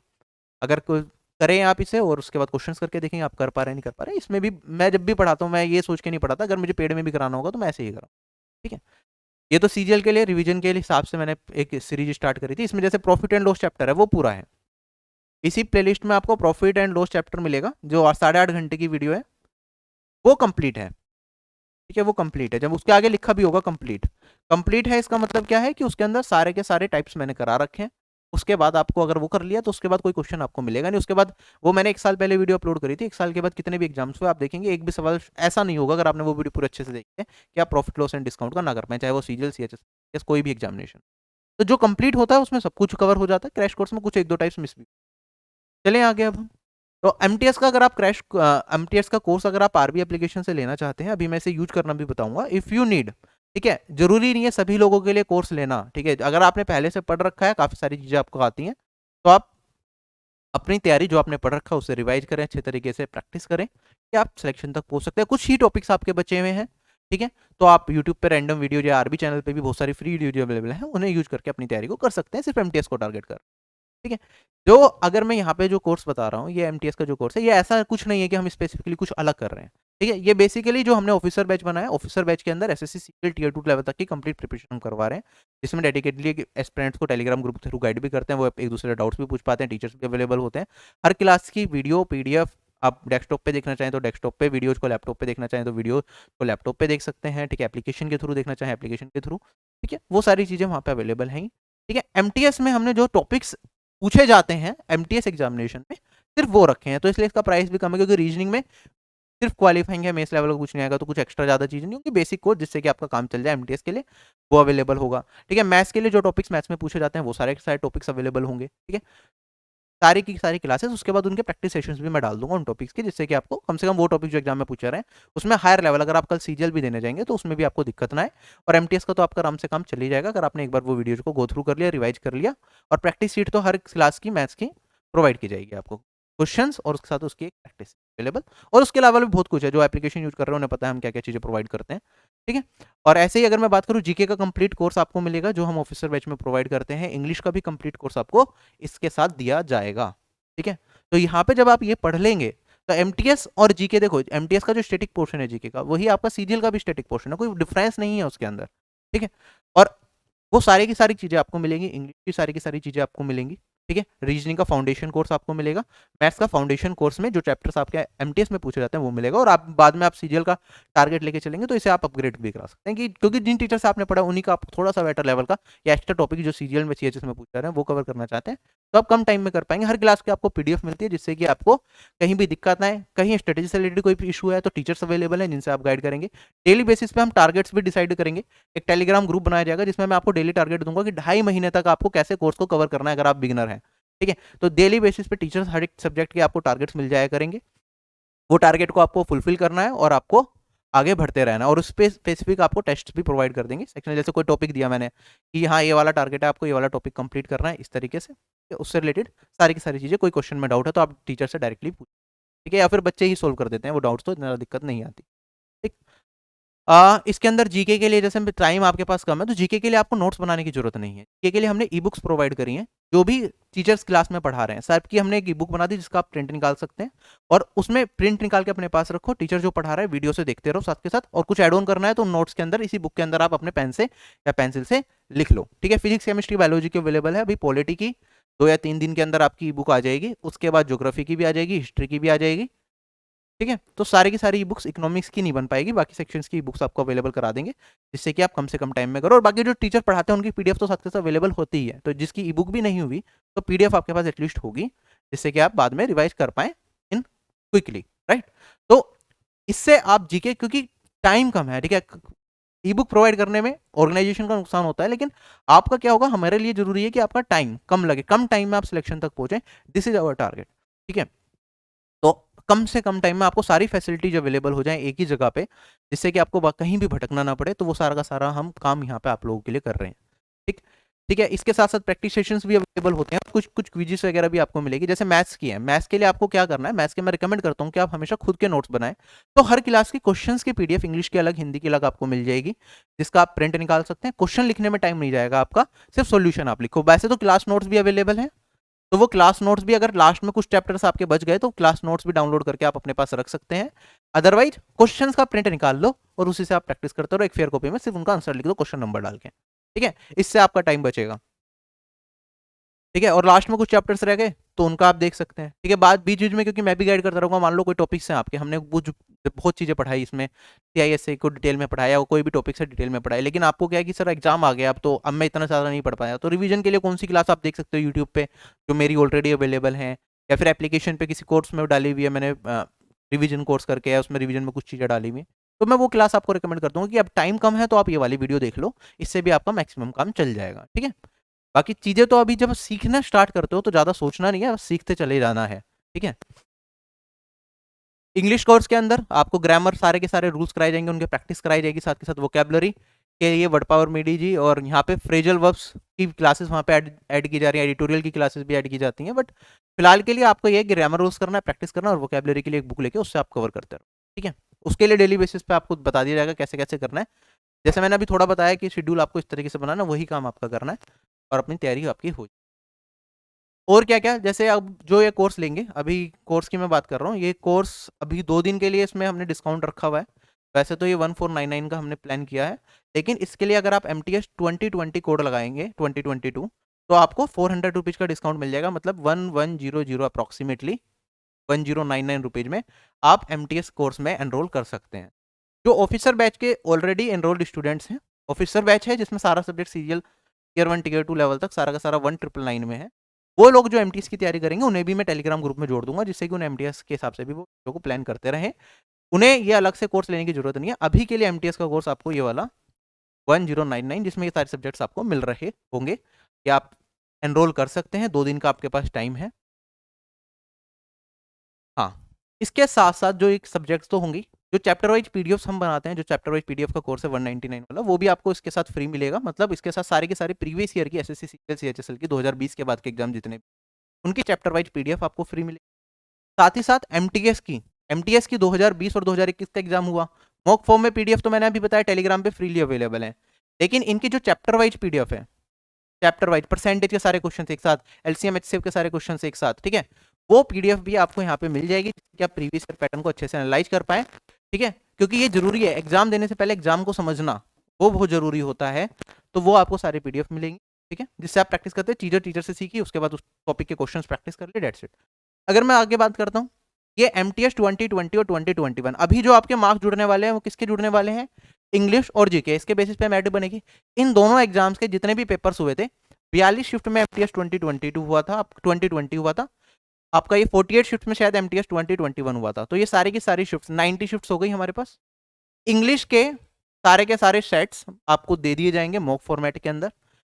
अगर कोई करें आप इसे और उसके बाद क्वेश्चंस करके देखेंगे आप कर पा रहे हैं नहीं कर पा रहे। इसमें भी मैं जब भी पढ़ाता हूँ मैं ये सोच के नहीं पढ़ाता, अगर मुझे पेड में भी कराना होगा तो मैं ऐसे ही करा। ठीक है, ये तो सीजीएल के लिए रिवीजन के हिसाब से मैंने एक सीरीज स्टार्ट करी थी, इसमें जैसे प्रॉफिट एंड लॉस चैप्टर है वो पूरा है। इसी प्लेलिस्ट में आपको प्रॉफिट एंड लॉस चैप्टर मिलेगा, जो 8.5 घंटे की वीडियो है, वो कंप्लीट है। ठीक है, वो कंप्लीट है, जब उसके आगे लिखा भी होगा कंप्लीट। कंप्लीट है इसका मतलब क्या है कि उसके अंदर सारे के सारे टाइप्स मैंने करा रखे हैं। उसके बाद आपको अगर वो कर लिया तो उसके बाद कोई क्वेश्चन आपको मिलेगा नहीं। उसके बाद वो मैंने 1 साल पहले वीडियो अपलोड करी थी, 1 साल के बाद कितने भी एग्जाम्स हुए आप देखेंगे एक भी सवाल ऐसा नहीं होगा, अगर आपने वो वीडियो पूरे अच्छे से देखी है, कि आप प्रॉफिट लॉस एंड डिस्काउंट का ना कर पाए, चाहे वो सीजीएल, सीएचएस, कोई भी एग्जामिनेशन। तो जो कंप्लीट होता है उसमें सब कुछ कवर हो जाता है, क्रैश कोर्स में कुछ 1-2 टाइप्स मिस भी। चलें आगे अब हम। तो एमटीएस का अगर आप एमटीएस का कोर्स अगर आप आरबी एप्लीकेशन से लेना चाहते हैं, अभी मैं इसे यूज करना भी बताऊंगा, इफ़ यू नीड। ठीक है, जरूरी नहीं है सभी लोगों के लिए कोर्स लेना। ठीक है, अगर आपने पहले से पढ़ रखा है, काफ़ी सारी चीज़ें आपको आती हैं, तो आप अपनी तैयारी जो आपने पढ़ रखा है उससे रिवाइज करें, अच्छे तरीके से प्रैक्टिस करें, कि आप सिलेक्शन तक पहुंच सकते हैं। कुछ ही टॉपिक्स आपके बचे हुए हैं, ठीक है, तो आप यूट्यूब पे रैंडम वीडियो या आरबी चैनल पे भी बहुत सारी फ्री वीडियो अवेलेबल है, उन्हें यूज करके अपनी तैयारी को कर सकते हैं, सिर्फ एमटीएस को टारगेट कर। ठीक है, जो अगर मैं यहाँ पे जो कोर्स बता रहा हूँ, ये एमटीएस का जो कोर्स है, ये ऐसा कुछ नहीं है कि हम स्पेसिफिकली कुछ अलग कर रहे हैं। ठीक है, ये बेसिकली जो हमने ऑफिसर बैच बनाया, ऑफिसर बैच के अंदर एसएससी सीजीएल टियर 2 लेवल तक की कंप्लीट प्रिपरेशन हम करवा रहे हैं, जिसमें डेडिकेटली एस्पिरेंट्स को टेलीग्राम ग्रुप के थ्रू गाइड भी करते हैं, वो एक दूसरे डाउट्स भी पूछ पाते हैं, टीचर्स भी अवेलेबल होते हैं। हर क्लास की वीडियो पीडीएफ आप डेस्कटॉप पे देखना चाहें तो डेस्कटॉप पे, वीडियोज को लैपटॉप पे देखना चाहें तो वीडियो को लैपटॉप पे देख सकते हैं। ठीक है, एप्लीकेशन के थ्रू देखना चाहें एप्लीकेशन के थ्रू। ठीक है, वो सारी चीज़ें वहाँ पे अवेलेबल हैं। ठीक है, एमटीएस में हमने जो टॉपिक्स पूछे जाते हैं एमटीएस एग्जामिनेशन में, सिर्फ वो रखे हैं, तो इसलिए इसका प्राइस भी कम है, क्योंकि रीजनिंग में सिर्फ क्वालिफाइंग है, मेस लेवल का कुछ नहीं आएगा, तो कुछ एक्स्ट्रा ज़्यादा चीज़ नहीं होगी, बेसिक कोर्स जिससे कि आपका काम चल जाए एमटीएस के लिए, वो अवेलेबल होगा। ठीक है, मैथ्स के लिए जो टॉपिक्स मैथ्स में पूछे जाते हैं वो सारे के सारे टॉपिक्स अवेलेबल होंगे। ठीक है, सारी की सारी क्लासेस, उसके बाद उनके प्रैक्टिस सेशंस भी मैं डाल दूंगा उन टॉपिक्स के, जिससे कि आपको कम से कम वो टॉपिक जो एग्जाम में पूछे रहे हैं उसमें हायर लेवल, अगर आप कल सीजीएल भी देने जाएंगे तो उसमें भी आपको दिक्कत ना आए। और एमटीएस का तो आपका आराम से काम चल ही जाएगा, अगर आपने एक बार वो वीडियोज को गो थ्रू कर लिया, रिवाइज कर लिया, और प्रैक्टिस शीट तो हर क्लास की मैथ्स की प्रोवाइड की जाएगी आपको, क्वेश्चंस और उसके साथ उसकी एक प्रैक्टिस अवेलेबल। और उसके अलावा भी बहुत कुछ है, जो एप्लीकेशन यूज कर रहे हैं उन्हें पता है हम क्या क्या चीज़ें प्रोवाइड करते हैं। ठीक है, और ऐसे ही अगर मैं बात करूँ, जीके का कंप्लीट कोर्स आपको मिलेगा, जो हम ऑफिसर बैच में प्रोवाइड करते हैं। इंग्लिश का भी कंप्लीट कोर्स आपको इसके साथ दिया जाएगा। ठीक है, तो यहाँ पे जब आप ये पढ़ लेंगे तो एमटीएस और जीके, देखो एमटीएस का जो स्टैटिक पोर्शन है जीके का, वही आपका सीजीएल का भी स्टैटिक पोर्शन है, कोई डिफरेंस नहीं है उसके अंदर। ठीक है, और वो सारी की सारी चीज़ें आपको मिलेंगी, इंग्लिश की सारी चीज़ें आपको मिलेंगी। ठीक है, रीजनिंग का फाउंडेशन कोर्स आपको मिलेगा, मैथ्स का फाउंडेशन कोर्स में जो चैप्टर्स आपके एमटीएस में पूछे जाते हैं वो मिलेगा, और आप बाद में आप सीजीएल का टारगेट लेके चलेंगे तो इसे आप अपग्रेड भी करा सकते हैं, कि क्योंकि जिन टीचर से आपने पढ़ा उन्हीं का आप थोड़ा सा बेटर लेवल का या एक्स्ट्रा टॉपिक जो सीजीएल में सीएचएस में पूछ रहे हैं वो कवर करना चाहते हैं, तो आप कम टाइम में कर पाएंगे। हर क्लास की आपको पीडीएफ मिलती है, जिससे कि आपको कहीं भी दिक्कत ना आए, कहीं स्ट्रेटेजी से रिलेटेड कोई इशू है तो टीचर्स अवेलेबल हैं जिनसे आप गाइड करेंगे। डेली बेसिस पे हम टारगेट्स भी डिसाइड करेंगे, एक टेलीग्राम ग्रुप बनाया जाएगा जिसमें मैं आपको डेली टारगेट दूंगा कि 2.5 महीने तक आपको कैसे कोर्स को कवर करना है, अगर आप बिगिनर हैं। ठीक है, तो डेली बेसिस पे टीचर्स हर एक सब्जेक्ट के आपको टारगेट्स मिल जाया करेंगे, वो टारगेट को आपको फुलफिल करना है और आपको आगे बढ़ते रहना, और उस पे स्पेसिफिक आपको टेस्ट भी प्रोवाइड कर देंगे सेक्शन, जैसे कोई टॉपिक दिया मैंने कि हाँ ये वाला टारगेट है, आपको ये वाला टॉपिक कंप्लीट करना है इस तरीके से, उससे रिलेटेड सारी की सारी चीज़ें, कोई क्वेश्चन में डाउट है तो आप टीचर से डायरेक्टली पूछ, ठीक है, या फिर बच्चे ही सोल्व कर देते हैं वो डाउट्स, तो इतना दिक्कत नहीं आती। ठीक। इसके अंदर जीके के लिए जैसे टाइम आपके पास कम है तो जीके के लिए आपको नोट्स बनाने की जरूरत नहीं है। जीके के लिए हमने ई बुक्स प्रोवाइड करी हैं, जो भी टीचर्स क्लास में पढ़ा रहे हैं सर की हमने एक ई बुक बना दी जिसका आप प्रिंट निकाल सकते हैं, और उसमें प्रिंट निकाल के अपने पास रखो, टीचर जो पढ़ा रहा है वीडियो से देखते रहो साथ के साथ, और कुछ एड ऑन करना है तो नोट्स के अंदर इसी बुक के अंदर आप अपने पेन से या पेंसिल से लिख लो। ठीक है, फिजिक्स केमिस्ट्री बायोलॉजी की अवेलेबल है, अभी पॉलिटी की 2 या 3 दिन के अंदर आपकी बुक आ जाएगी, उसके बाद ज्योग्राफी की भी आ जाएगी, हिस्ट्री की भी आ जाएगी। ठीक है, तो सारी की सारी बुक्स इकोनॉमिक्स की नहीं बन पाएगी, बाकी सेक्शंस की बुक्स आपको अवेलेबल करा देंगे, जिससे कि आप कम से कम टाइम में करो, और बाकी जो टीचर पढ़ाते हैं उनकी पीडीएफ तो साथ के साथ अवेलेबल होती ही है, तो जिसकी ई बुक भी नहीं हुई तो पीडीएफ आपके पास एटलीस्ट होगी, जिससे कि आप बाद में रिवाइज कर पाए इन क्विकली, राइट। तो इससे आप जीके, क्योंकि टाइम कम है, ठीक है, ई बुक प्रोवाइड करने में ऑर्गेनाइजेशन का नुकसान होता है, लेकिन आपका क्या होगा, हमारे लिए जरूरी है कि आपका टाइम कम लगे, कम टाइम में आप सिलेक्शन तक पहुंचे, दिस इज आवर टारगेट। ठीक है, तो कम से कम टाइम में आपको सारी फैसिलिटीज अवेलेबल हो जाए एक ही जगह पे, जिससे कि आपको कहीं भी भटकना ना पड़े, तो वो सारा का सारा हम काम यहाँ पे आप लोगों के लिए कर रहे हैं। ठीक, ठीक है, इसके साथ साथ प्रैक्टिस सेशंस भी अवेलेबल होते हैं, कुछ कुछ क्विजेस वगैरह भी आपको मिलेगी, जैसे मैथ्स की है, मैथ्स के लिए आपको क्या करना है, मैथ्स के मैं रिकमेंड करता हूँ कि आप हमेशा खुद के नोट्स बनाएं, तो हर क्लास के क्वेश्चंस की पीडीएफ इंग्लिश की अलग, हिंदी की अलग आपको मिल जाएगी, जिसका आप प्रिंट निकाल सकते हैं, क्वेश्चन लिखने में टाइम नहीं जाएगा आपका, सिर्फ सोल्यूशन आप लिखो। वैसे तो क्लास नोट्स भी अवेलेबल है, तो वो क्लास नोट्स भी अगर लास्ट में कुछ चैप्टर्स आपके बच गए तो क्लास नोट्स भी डाउनलोड करके आप अपने पास रख सकते हैं, अदरवाइज क्वेश्चंस का प्रिंट निकाल लो और उसी से आप प्रैक्टिस करते रहो, एक फेयर कॉपी में सिर्फ उनका आंसर लिख दो क्वेश्चन नंबर डाल के। ठीक है, इससे आपका टाइम बचेगा। ठीक है, और लास्ट में कुछ चैप्टर्स रह गए तो उनका आप देख सकते हैं। ठीक है, बाद बीच बीच में, क्योंकि मैं भी गाइड करता रहूंगा, मान लो कोई टॉपिक्स हैं आपके, हमने बहुत चीज़ें पढ़ाई इसमें, सीआईएसए को डिटेल में पढ़ाया, कोई भी टॉपिक से डिटेल में पढ़ाया, लेकिन आपको क्या है कि सर एग्जाम आ गया अब, तो अब मैं इतना ज़्यादा नहीं पढ़ पाया, तो रिवीजन के लिए कौन सी क्लास आप देख सकते हो यूट्यूब पे, जो मेरी ऑलरेडी अवेलेबल है, या फिर एप्लीकेशन पे किसी कोर्स में डाली हुई है मैंने, रिवीजन कोर्स करके, या उसमें रिवीजन में कुछ चीज़ें डाली हुई है, तो मैं वो क्लास आपको रिकमेंड करता हूँ कि अब टाइम कम है तो आप ये वाली वीडियो देख लो, इससे भी आपका मैक्सिमम काम चल जाएगा। ठीक है, बाकी चीजें तो अभी जब सीखना स्टार्ट करते हो तो ज्यादा सोचना नहीं है, बस सीखते चले जाना है। ठीक है, इंग्लिश कोर्स के अंदर आपको ग्रामर सारे के सारे रूल्स कराए जाएंगे, उनके प्रैक्टिस कराई जाएगी, साथ के साथ वोकेबलरी के लिए वर्ड पावर मीडी जी, और यहाँ पे फ्रेजल वर्ब्स की क्लासेस वहाँ पे ऐड की जा रही है, एडिटोरियल की क्लासेस भी ऐड की जाती हैं, बट फिलहाल के लिए आपको ये ग्रामर रूल्स करना है, प्रैक्टिस करना, और वोकेबलरी के लिए एक बुक लेके उससे आप कवर करते रहो। ठीक है, उसके लिए डेली बेसिस पे आपको बता दिया जाएगा कैसे कैसे करना है, जैसे मैंने अभी थोड़ा बताया कि शेड्यूल आपको इस तरीके से बनाना, वही काम आपका करना है, और अपनी तैयारी आपकी हो। और क्या क्या, जैसे अब जो ये कोर्स लेंगे, अभी कोर्स की मैं बात कर रहा हूँ, ये कोर्स अभी 2 दिन के लिए इसमें हमने डिस्काउंट रखा हुआ है, वैसे तो ये 1499 का हमने प्लान किया है, लेकिन इसके लिए अगर आप MTS 2020 कोड लगाएंगे 2022, तो आपको 400 रुपीज़ का डिस्काउंट मिल जाएगा, मतलब 1100 अप्रॉक्सीमेटली 1099 रुपीज़ में आप MTS कोर्स में एनरोल कर सकते हैं। जो ऑफिसर बैच के ऑलरेडी एनरोल्ड स्टूडेंट्स हैं, ऑफिसर बैच है जिसमें सारा subject serial tier 1 tier 2 level तक सारा का सारा 1999 में है, वो लोग जो एमटीएस की तैयारी करेंगे उन्हें भी मैं टेलीग्राम ग्रुप में जोड़ दूंगा, जिससे कि उन्हें एमटीएस के हिसाब से भी वो को प्लान करते रहें, उन्हें ये अलग से कोर्स लेने की जरूरत नहीं है। अभी के लिए एमटीएस का कोर्स आपको ये वाला 1099, जिसमें ये सारे सब्जेक्ट्स आपको मिल रहे होंगे, कि आप एनरोल कर सकते हैं, 2 दिन का आपके पास टाइम है। हाँ, इसके साथ साथ जो एक सब्जेक्ट्स तो होंगी, जो चैप्टर वाइज पीडीएफ हम बनाते हैं, जो चैप्टर वाइज पीडीएफ का कोर्स है 199 वाला, वो भी आपको इसके साथ फ्री मिलेगा, मतलब इसके साथ सारे के सारे प्रीवियस ईयर की एसएससी सीजीएल सीएचएसएल की 2020 के बाद के एग्जाम जितने, उनकी चैप्टर वाइज पीडीएफ आपको फ्री मिलेगी। साथ ही साथ एमटीएस की 2020 और 2021 का एग्जाम हुआ, मॉक फॉर्म में पीडीएफ तो मैंने अभी बताया टेलीग्राम पे फ्रीली अवेलेबल है, लेकिन इनकी जो चैप्टर वाइज पीडीएफ है, चैप्टर वाइज परसेंटेज के सारे क्वेश्चन एक साथ, एलसीएम एचसीएफ के सारे क्वेश्चन एक साथ, ठीक है, वो पीडीएफ भी आपको यहाँ पे मिल जाएगी, कि आप प्रीवियस ईयर पैटर्न को अच्छे से एनालाइज कर पाए। ठीक है, क्योंकि ये जरूरी है, एग्जाम देने से पहले एग्जाम को समझना वो बहुत जरूरी होता है, तो वो आपको सारे पीडीएफ मिलेंगे। ठीक है, जिससे आप प्रैक्टिस करते हैं, टीचर से सीखी, उसके बाद उस टॉपिक के क्वेश्चन प्रैक्टिस कर ले, डेट्स इट। अगर मैं आगे बात करता हूँ, ये MTS 2020 और 2021 अभी जो आपके मार्क्स जुड़ने वाले हैं वो किसके जुड़ने वाले हैं, इंग्लिश और जीके, इसके बेसिस पे मेरिट बनेगी। इन दोनों एग्जाम्स के जितने भी पेपर्स हुए थे, 42 शिफ्ट में MTS 2022 हुआ था, 2020 हुआ था, आपका ये 48 शिफ्ट में शायद MTS 2021 हुआ था, तो ये सारी की सारी शिफ्ट 90 शिफ्ट हो गई हमारे पास। इंग्लिश के सारे सेट्स आपको दे दिए जाएंगे मॉक फॉर्मेट के अंदर,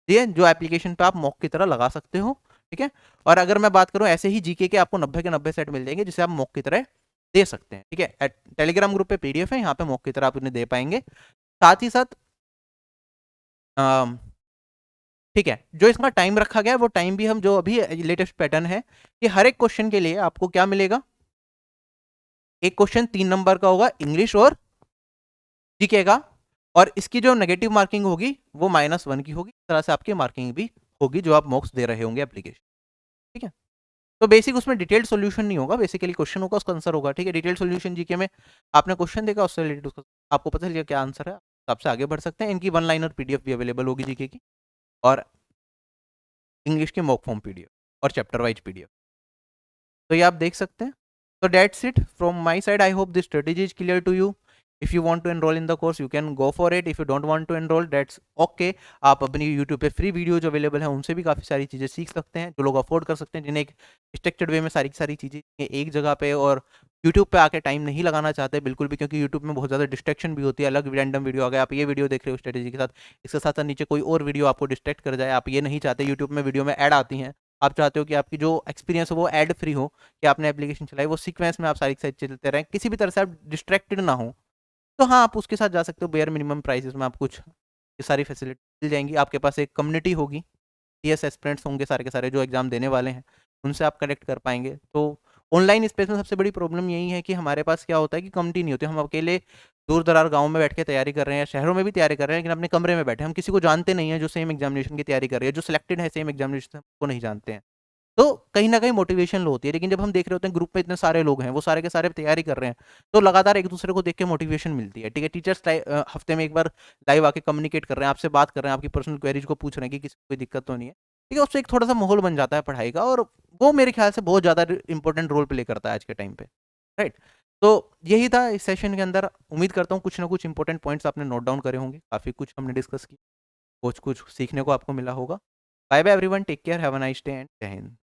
ये जो एप्लीकेशन पे आप मॉक की तरह लगा सकते हो। ठीक है, और अगर मैं बात करूं ऐसे ही जीके के आपको 90 के 90 सेट मिल जाएंगे, जिसे आप मॉक की तरह दे सकते हैं, ठीक है। टेलीग्राम ग्रुप पे पीडीएफ है, यहाँ पे मॉक की तरह आप उन्हें दे पाएंगे। साथ ही साथ ठीक है, जो इसका टाइम रखा गया है वो टाइम भी हम जो अभी लेटेस्ट पैटर्न है कि हर एक क्वेश्चन के लिए आपको क्या मिलेगा, एक क्वेश्चन 3 नंबर का होगा इंग्लिश और जीके का, और इसकी जो नेगेटिव मार्किंग होगी वो -1 की होगी। इस तरह से आपकी मार्किंग भी होगी जो आप मॉक्स दे रहे होंगे एप्लीकेशन, ठीक है। तो बेसिक उसमें डिटेल्ड सॉल्यूशन नहीं होगा, बेसिकली क्वेश्चन होगा उसका आंसर होगा, ठीक है। डिटेल्ड सॉल्यूशन जीके में आपने क्वेश्चन देखा, उससे रिलेटेड उसका आपको पता चल क्या आंसर है, आपसे आगे बढ़ सकते हैं। इनकी 1 लाइनर पीडीएफ भी अवेलेबल होगी जीके की, और इंग्लिश की मॉक फॉर्म पीडीएफ और चैप्टर वाइज पीडीएफ, तो ये आप देख सकते हैं। तो that's it from my side, I hope this strategy is clear to you. If you want to enroll in the course you can go for it, if you don't want to enroll that's okay. आप अपनी YouTube पे free video जो available है उनसे भी काफ़ी सारी चीज़ें सीख सकते हैं, जो लोग अफोर्ड कर सकते हैं, जिन्हें एक स्ट्रक्चर्ड वे में सारी सारी चीज़ें एक जगह पे, और यूट्यूब पे आके टाइम नहीं लगाना चाहते बिल्कुल भी, क्योंकि यूट्यूब में बहुत ज़्यादा डिस्ट्रैक्शन भी होती है। अलग रैंडम वीडियो आ गया, आप ये वीडियो देख रहे हो स्ट्रेटेजी के साथ, इसके साथ साथ नीचे कोई और वीडियो आपको डिस्ट्रैक्ट कर जाए, आप ये नहीं चाहते। यूट्यूब में वीडियो में ऐड आती हैं, आप चाहते हो कि आपकी जो एक्सपीरियंस हो वो ऐड फ्री हो, कि आपने एप्लीकेशन चलाई वो सीक्वेंस में आप सारी सारी चलते रहें, किसी भी तरह से आप डिस्ट्रैक्टेड ना हो। तो हाँ, आप उसके साथ जा सकते हो। बेयर मिनिमम प्राइसेस में आप कुछ ये सारी फैसिलिटी मिल जाएंगी। आपके पास एक कम्युनिटी होगी, सीएस एस्पिरेंट्स होंगे सारे के सारे जो एग्जाम देने वाले हैं, उनसे आप कनेक्ट कर पाएंगे। तो ऑनलाइन स्पेस में सबसे बड़ी प्रॉब्लम यही है कि हमारे पास क्या होता है कि कम्युनिटी नहीं होती। हम अकेले दूर दरार गाँव में बैठ के तैयारी कर रहे हैं, शहरों में भी तैयारी कर रहे हैं, लेकिन अपने कमरे में बैठे हम किसी को जानते नहीं है जो सेम एग्जामिनेशन की तैयारी कर रही है, जो सिलेक्टेड है सेम एग्जामिनेशन को नहीं जानते हैं। तो कहीं न कहीं मोटिवेशन लो होती है, लेकिन जब हम देख रहे होते हैं ग्रुप में इतने सारे लोग हैं, वो सारे के सारे तैयारी कर रहे हैं, तो लगातार एक-दूसरे को देख के मोटिवेशन मिलती है, ठीक है। टीचर्स हफ्ते में एक बार लाइव आके कम्युनिकेट कर रहे हैं, आपसे बात कर रहे हैं, आपकी पर्सनल क्वेरीज को पूछ रहे हैं कि किसी को कोई दिक्कत तो नहीं है, ठीक है। उससे एक थोड़ा-सा माहौल बन जाता है पढ़ाई का, और वो मेरे ख्याल से बहुत ज़्यादा इंपॉर्टेंट रोल प्ले करता है आज के टाइम पे, राइट। तो यही था इस सेशन के अंदर। उम्मीद करता हूँ कुछ ना कुछ इंपॉर्टेंट पॉइंट्स आपने नोट डाउन करे होंगे, काफ़ी कुछ हमने डिस्कस किया, कुछ कुछ सीखने को आपको मिला होगा। Bye bye everyone, take care, have a nice day and Jai Hind.